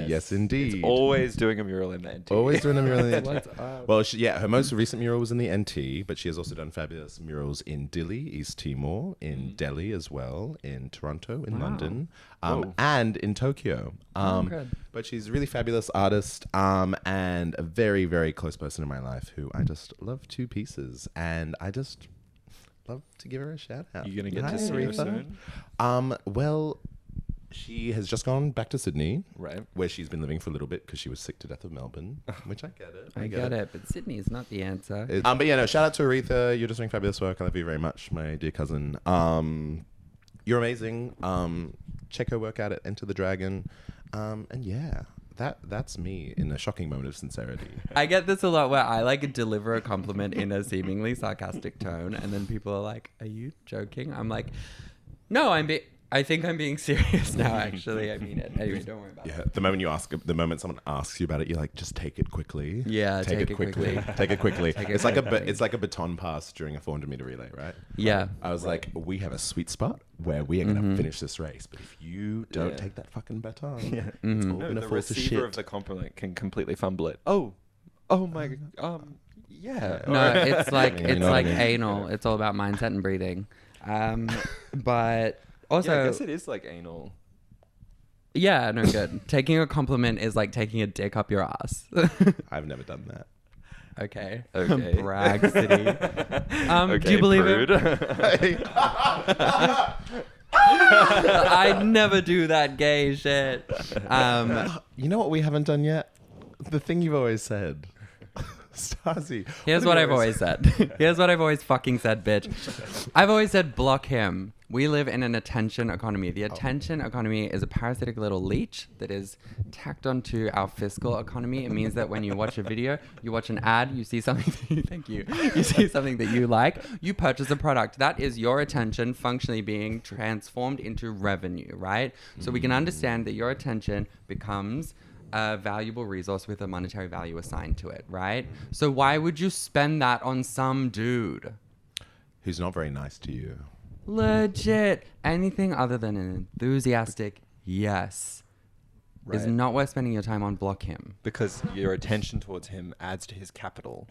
yes indeed. It's always doing a mural in the NT. Always doing a mural in the NT. What's up? Well, her most recent mural was in the NT, but she has also done fabulous murals in Dili, East Timor, in Delhi as well, in Toronto, in London, and in Tokyo. Good. But she's a really fabulous artist and a very, very close person in my life who I just love to pieces. And I just love to give her a shout out. You going to get to Hi, see her Aretha. soon? Well, she has just gone back to Sydney, Right. where she's been living for a little bit because she was sick to death of Melbourne, which I get it. I get it, but Sydney is not the answer. But yeah, no, shout out to Aretha. You're just doing fabulous work. I love you very much, my dear cousin. You're amazing. Check her work out at Enter the Dragon. And yeah, that's me in a shocking moment of sincerity. I get this a lot where I like deliver a compliment in a seemingly sarcastic tone, and then people are like, "Are you joking?" I'm like, "No, I think I'm being serious now. Actually, I mean it. Anyway, don't worry about it." Yeah, the moment someone asks you about it, you're like, just take it quickly. Yeah, take it quickly. Take it quickly. Take it It's like quickly. it's like a baton pass during a 400-meter relay, right? Yeah. I was like, we have a sweet spot where we are going to finish this race, but if you don't take that fucking baton, it's all No, going to the fall to receiver shit. of the compliment can completely fumble it. Oh my. Yeah. No, it's like You know what I mean? anal. It's all about mindset and breathing. But also, Yeah, I guess it is like anal. yeah, no good. Taking a compliment is like taking a dick up your ass. I've never done that. Okay. Okay. Brag City. Okay, Do you believe prude. it? I never do that gay shit. You know what we haven't done yet? The thing you've always said. Stasi. Here's what I've always said. Here's what I've always fucking said, bitch. I've always said block him. We live in an attention economy. The attention economy is a parasitic little leech that is tacked onto our fiscal economy. It means that when you watch a video, you watch an ad, you see something you see something that you like, you purchase a product. That is your attention functionally being transformed into revenue, right? So we can understand that your attention becomes a valuable resource with a monetary value assigned to it, right? So why would you spend that on some dude? Who's not very nice to you. Legit. Anything other than an enthusiastic yes is Right. not worth spending your time on. Block him. Because your attention towards him adds to his capital.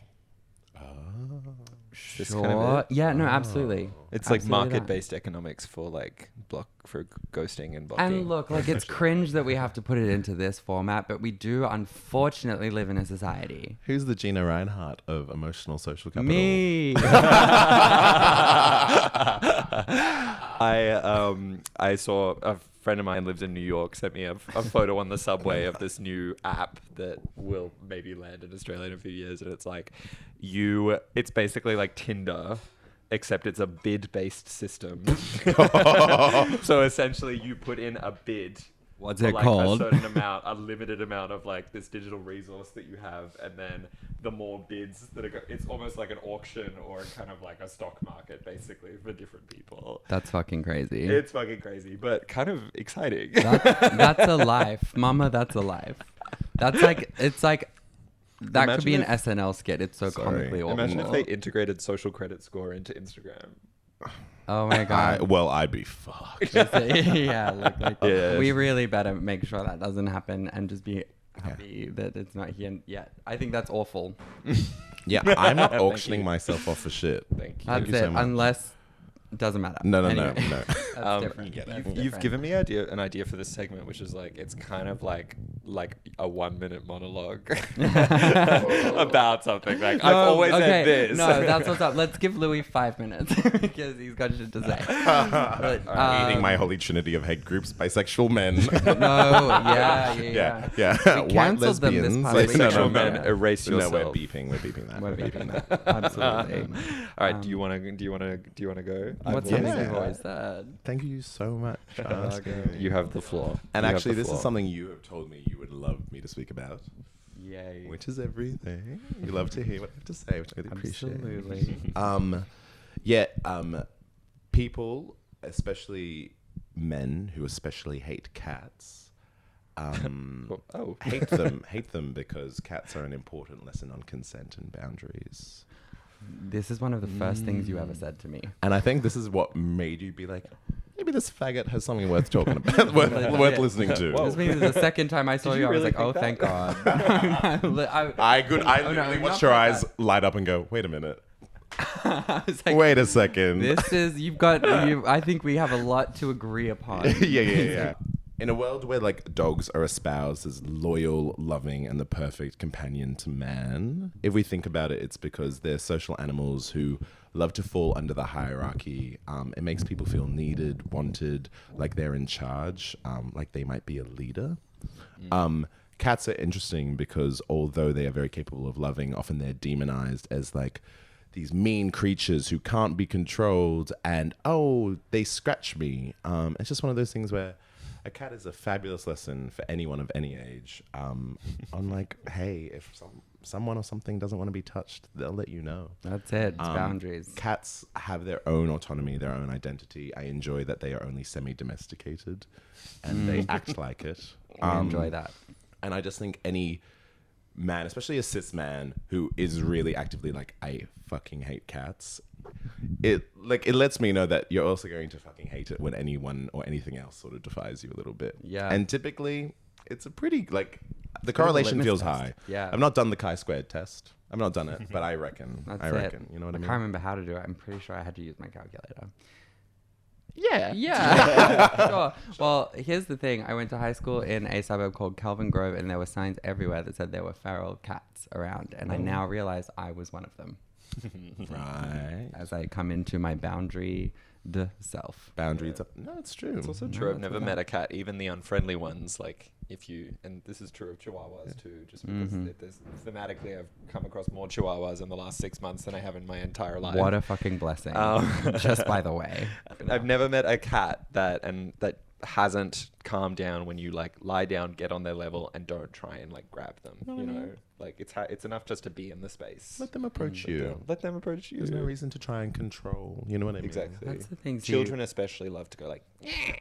This kind of Sure. it? Yeah, no, absolutely. It's like Absolutely that. market-based economics for ghosting and blocking. And look, like it's cringe that we have to put it into this format, but we do unfortunately live in a society. Who's the Gina Reinhardt of emotional social capital? Me. I saw a friend of mine lives in New York, sent me a photo on the subway of this new app that will maybe land in Australia in a few years, and it's like it's basically like Tinder, except it's a bid-based system. So essentially you put in a bid. What's for it like called? A certain amount, a limited amount of like this digital resource that you have, and then the more bids that it's almost like an auction or kind of like a stock market basically for different people. That's fucking crazy. It's fucking crazy, but kind of exciting. That's a life, mama. That's a life. That's like that could be an Imagine SNL skit. It's so Sorry. comically awful. Imagine if they integrated social credit score into Instagram. Oh my god. I'd be fucked. Yeah, like Yeah. we really better make sure that doesn't happen and just be happy that it's not here yet. I think that's awful. Yeah, I'm not Thank auctioning you. myself off for shit. Thank you. That's you it. so much. Unless No. doesn't matter. No. That's different. You get it. That's You've different. given me an idea for this segment, which is like it's kind of like like a 1 minute monologue about something. Like I've always said this. No, that's what's up. Let's give Louis 5 minutes because he's got shit to say. But, Eating my holy trinity of hate groups, bisexual men. Yeah. We cancelled them this past week. Bisexual men, erase yourself. No, we're beeping that. We're beeping that. Absolutely. All right. Do you want to go? What's Yeah. something you've always said? Thank you so much for asking. You have the floor. And You have actually, the this floor. is something you have told me you would love me to speak about, Yay. which is everything. You love to hear what I have to say, which I really appreciate. Absolutely. People, especially men who especially hate cats, hate them because cats are an important lesson on consent and boundaries. This is one of the first things you ever said to me. And I think this is what made you be like, maybe this faggot has something worth talking about, worth listening to. This means the second time I saw Did you, you I was really like, oh, think thank God. I literally watched your eyes light up and go, wait a minute. I was like, Wait a second. this is, I think we have a lot to agree upon. Yeah. In a world where like dogs are espoused as loyal, loving, and the perfect companion to man, if we think about it, it's because they're social animals who love to fall under the hierarchy. It makes people feel needed, wanted, like they're in charge, like they might be a leader. Cats are interesting because although they are very capable of loving, often they're demonized as like these mean creatures who can't be controlled and, oh, they scratch me. It's just one of those things where a cat is a fabulous lesson for anyone of any age. On like, hey, if someone or something doesn't want to be touched, they'll let you know. That's it. It's boundaries. Cats have their own autonomy, their own identity. I enjoy that they are only semi-domesticated and they act like it. I enjoy that. And I just think any man, especially a cis man who is really actively like, I fucking hate cats, it lets me know that you're also going to fucking hate it when anyone or anything else sort of defies you a little bit. Yeah. And typically it's a pretty like the correlation feels high. Yeah. I've not done the chi-squared test. I've not done it, but I reckon. That's I reckon. You know what I mean? I can't remember how to do it. I'm pretty sure I had to use my calculator. Yeah. Sure. Well, here's the thing. I went to high school in a suburb called Kelvin Grove, and there were signs everywhere that said there were feral cats around. And I now realize I was one of them. Right. As I come into my boundary self. Boundaries up. No, it's true. It's also true. I've never met a cat, even the unfriendly ones. Like if you, and this is true of Chihuahuas too, just because there's, thematically I've come across more Chihuahuas in the last 6 months than I have in my entire life. What a fucking blessing. Just by the way. I've never met a cat that hasn't calmed down when you like lie down, get on their level, and don't try and like grab them. You know, like it's enough just to be in the space. Let them approach you. Let them approach you. There's no reason to try and control. You know what I mean? Exactly. That's the thing. Children especially love to go like.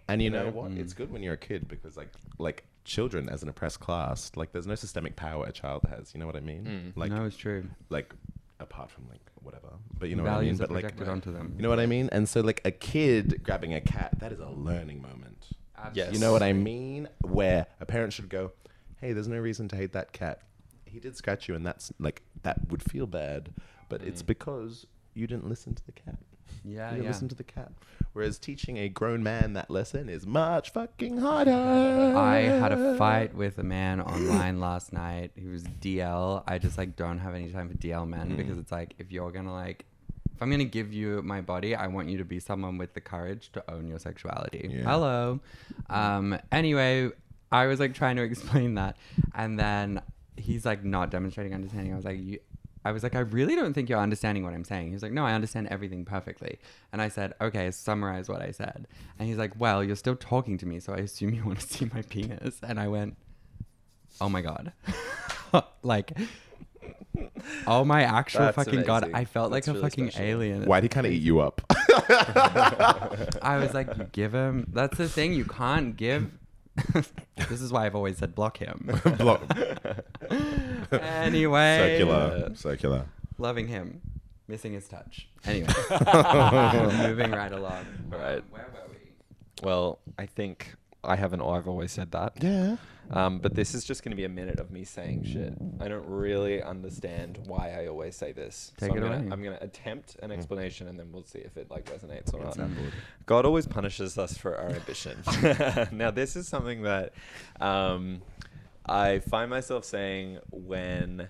And you know what? It's good when you're a kid because like children as an oppressed class, like there's no systemic power a child has. You know what I mean? Like No, it's true. like apart from like whatever, but you know what I mean. Values are But like projected onto them. you know what I mean. And so like a kid grabbing a cat, that is a learning moment. Yes. You know what I mean? Where a parent should go, hey, there's no reason to hate that cat. He did scratch you, and that's like that would feel bad, but it's because you didn't listen to the cat. Yeah, You didn't listen to the cat. Whereas teaching a grown man that lesson is much fucking harder. I had a fight with a man online last night. He was DL. I just like don't have any time for DL men because it's like if you're gonna like, if I'm gonna give you my body, I want you to be someone with the courage to own your sexuality. Yeah. Hello. Anyway, I was like trying to explain that, and then he's like not demonstrating understanding. I was like, I really don't think you're understanding what I'm saying. He was like, no, I understand everything perfectly. And I said, okay, summarize what I said. And he's like, well, you're still talking to me, so I assume you want to see my penis. And I went, oh my God. Like, oh my actual That's fucking God. amazing. I felt That's like a really fucking special. alien. Why'd he kind of eat you up? I was like, you give him. That's the thing. You can't give. This is why I've always said block him. Block. Anyway. Circular. Loving him. Missing his touch. Anyway. Moving right along. All right. Where were we? Well, I think I've always said that. Yeah. But this is just going to be a minute of me saying shit. I don't really understand why I always say this. Take it away. I'm going to attempt an explanation and then we'll see if it like resonates or not. on board. God always punishes us for our ambition. Now, this is something that I find myself saying when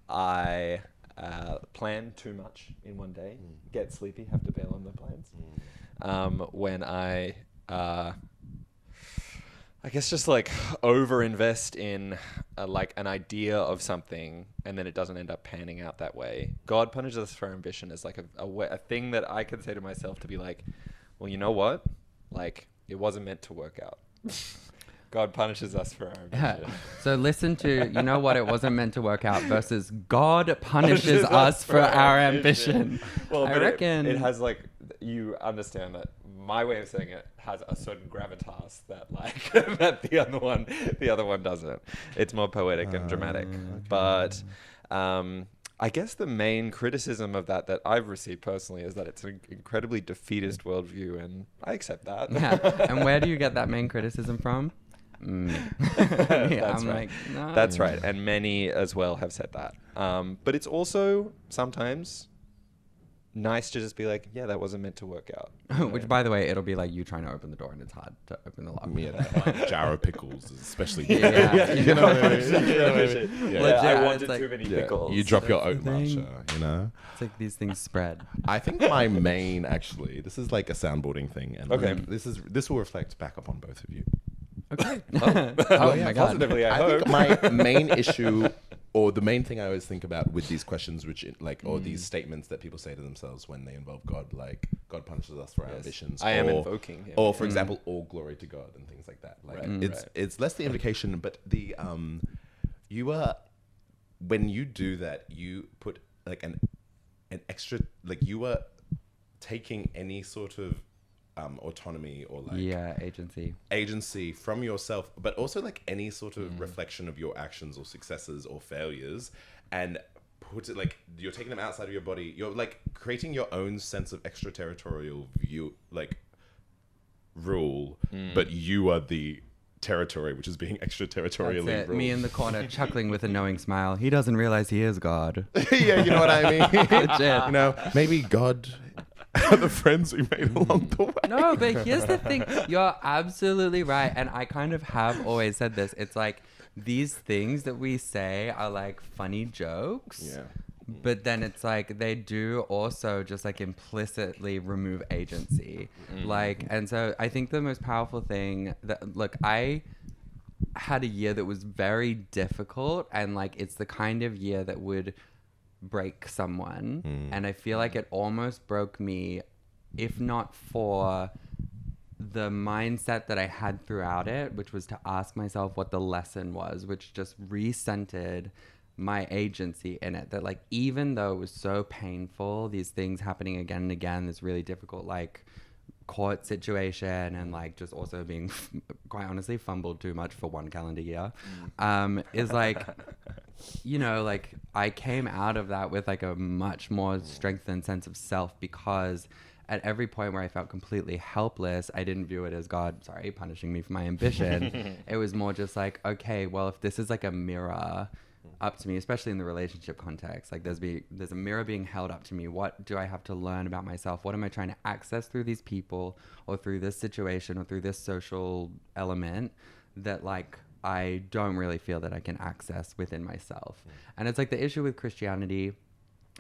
I plan too much in one day, get sleepy, have to bail on the plans. When I guess just like overinvest in like an idea of something and then it doesn't end up panning out that way. God punishes us for our ambition as like a thing that I can say to myself to be like, well, you know what? Like, it wasn't meant to work out. God punishes us for our ambition. So listen to, you know what, it wasn't meant to work out versus God punishes us for our ambition. Well, I but reckon it has like, you understand that my way of saying it has a certain gravitas that like that the other one doesn't. It's more poetic and dramatic. Okay. But I guess the main criticism of that I've received personally is that it's an incredibly defeatist worldview, and I accept that. Yeah. And where do you get that main criticism from? That's I'm right. like, no. That's right. And many as well have said that. But it's also sometimes nice to just be like, yeah, that wasn't meant to work out. Which, by the way, it'll be like you trying to open the door and it's hard to open the lock. Yeah, that like, jar of pickles, especially. Yeah. You know what I mean? Yeah, Legit, I it's wanted like- too many Yeah. pickles. You drop your oat Thing. matcha, you know? It's like these things spread. I think my main, actually, this is like a soundboarding thing. And Okay. like, this will reflect back upon both of you. Okay. Oh my God. Positively, I hope. think my main issue, or the main thing I always think about with these questions, which like, or these statements that people say to themselves when they involve God, like God punishes us for our Yes. ambitions. I am or, invoking him. Or for example, all glory to God and things like that. Like Right. it's less the invocation, but the you are when you do that, you put like an extra, like you are taking any sort of autonomy or like agency from yourself, but also like any sort of reflection of your actions or successes or failures, and put it like you're taking them outside of your body. You're like creating your own sense of extraterritorial view, like rule, but you are the territory which is being extraterritorially That's it. ruled. Me in the corner chuckling with a knowing smile. He doesn't realize he is God. Yeah, you know what I mean. Legit. You know, maybe God are the friends we made along the way. No, but here's the thing. You're absolutely right. And I kind of have always said this. It's like these things that we say are like funny jokes. Yeah. But then it's like they do also just like implicitly remove agency. Like, and so I think the most powerful thing that, look, I had a year that was very difficult, and like it's the kind of year that would break someone. And I feel like it almost broke me, if not for the mindset that I had throughout it, which was to ask myself what the lesson was, which just recentered my agency in it. That like, even though it was so painful, these things happening again and again, this really difficult like court situation, and like just also being quite honestly fumbled too much for one calendar year, is like, you know, like I came out of that with like a much more strengthened sense of self, because at every point where I felt completely helpless, I didn't view it as God, punishing me for my ambition. It was more just like, okay, well, if this is like a mirror up to me, especially in the relationship context, like there's a mirror being held up to me. What do I have to learn about myself? What am I trying to access through these people or through this situation or through this social element that like I don't really feel that I can access within myself? And it's like the issue with Christianity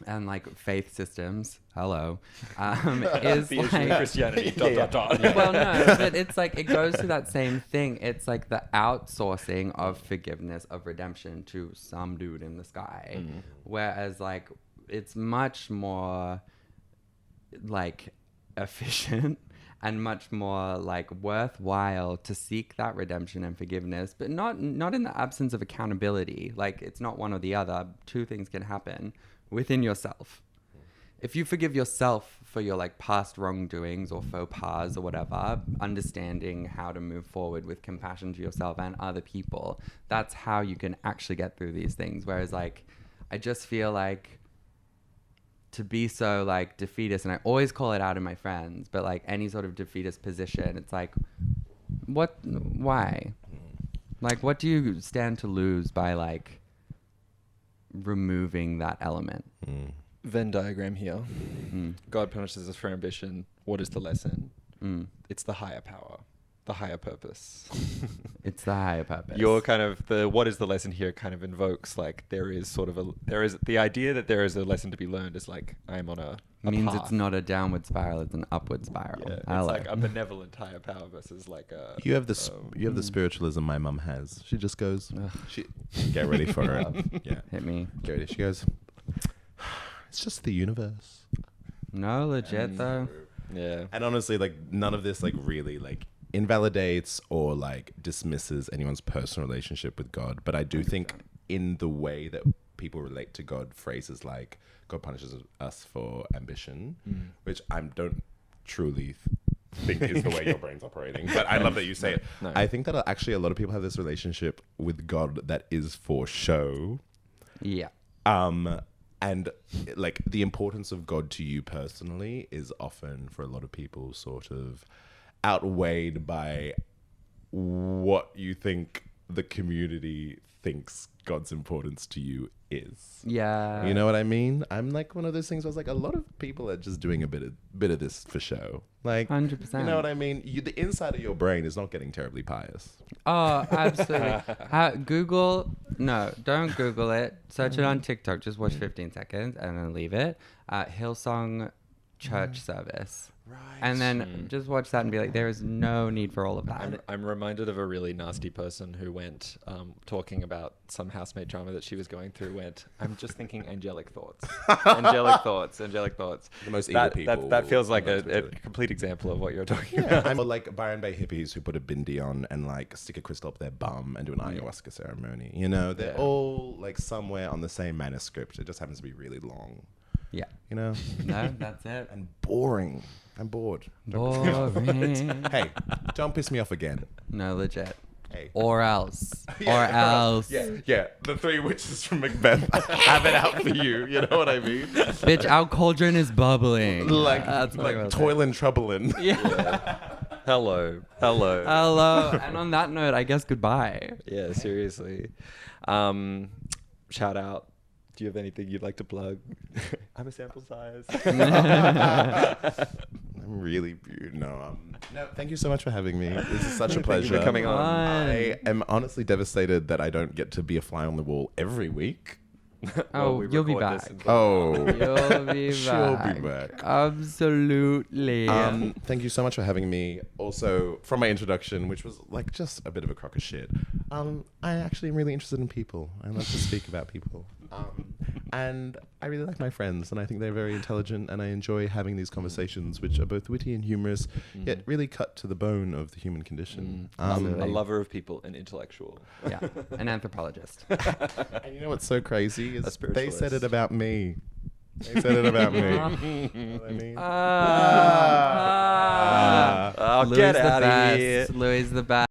and like faith systems, is The issue with like, Christianity. well, no, but it's like it goes to that same thing. It's like the outsourcing of forgiveness, of redemption to some dude in the sky, whereas like it's much more like efficient and much more like worthwhile to seek that redemption and forgiveness, but not in the absence of accountability. Like it's not one or the other. Two things can happen within yourself. If you forgive yourself for your like past wrongdoings or faux pas or whatever, understanding how to move forward with compassion to yourself and other people, that's how you can actually get through these things. Whereas like, I just feel like to be so like defeatist, and I always call it out in my friends, but like any sort of defeatist position, it's like, why? Like, what do you stand to lose by like removing that element? Venn diagram here. God punishes us for ambition. What is the lesson? It's the higher power. the higher purpose. It's the higher purpose. Your kind of what is the lesson here kind of invokes like there is the idea that there is a lesson to be learned is like I'm on a means path. it's not a downward spiral, it's an upward spiral. Yeah, it's I like a benevolent higher power versus like a. You have the spiritualism my mum has. She just goes, get ready for it. Yeah, hit me. get ready. She goes, it's just the universe. No, legit though. Yeah. And honestly, like none of this like really like invalidates or like dismisses anyone's personal relationship with God. But I do think in the way that people relate to God, phrases like God punishes us for ambition, which I don't truly think is the way your brain's operating. But I love that you say it. No. I think that actually a lot of people have this relationship with God that is for show. Yeah. And like the importance of God to you personally is often for a lot of people sort of outweighed by what you think the community thinks God's importance to you is. Yeah. You know what I mean? I'm like one of those things where I was like, a lot of people are just doing a bit of this for show. Like, 100%. You know what I mean? The inside of your brain is not getting terribly pious. Oh, absolutely. Don't Google it. Search it on TikTok. Just watch 15 seconds and then leave it. Hillsong church service. Right. And then just watch that and be like, there is no need for all of that. I'm reminded of a really nasty person who went talking about some housemate drama that she was going through. I'm just thinking angelic thoughts, angelic thoughts. The most evil people. That feels like a complete example of what you're talking about. I'm like Byron Bay hippies who put a bindi on and like stick a crystal up their bum and do an ayahuasca ceremony. You know, they're all like somewhere on the same manuscript. It just happens to be really long. Yeah. You know? No, that's it. And boring. I'm bored. Boring. Hey, don't piss me off again. No, legit. Hey. Or else. Or else. Yeah. The three witches from Macbeth have it out for you. You know what I mean? Bitch, our cauldron is bubbling. Like That's what I was saying. toil and troubling. Yeah. Hello. Hello. And on that note, I guess goodbye. Yeah, seriously. Shout out. Do you have anything you'd like to plug? I'm a sample size. I'm really no. Thank you so much for having me. This is such a pleasure. Thank you for coming on. I am honestly devastated that I don't get to be a fly on the wall every week. Oh, you'll be back. You'll be She'll back. be back. Absolutely. Thank you so much for having me. Also, from my introduction, which was like just a bit of a crock of shit, I actually am really interested in people. I love to speak about people. And I really like my friends, and I think they're very intelligent, and I enjoy having these conversations, which are both witty and humorous, yet really cut to the bone of the human condition. A lover of people, an intellectual. Yeah, an anthropologist. And you know what's so crazy is A they spiritualist. said it about me. They said it about me. You know what I mean? Oh, Louis get the out of best. here. Louis the best.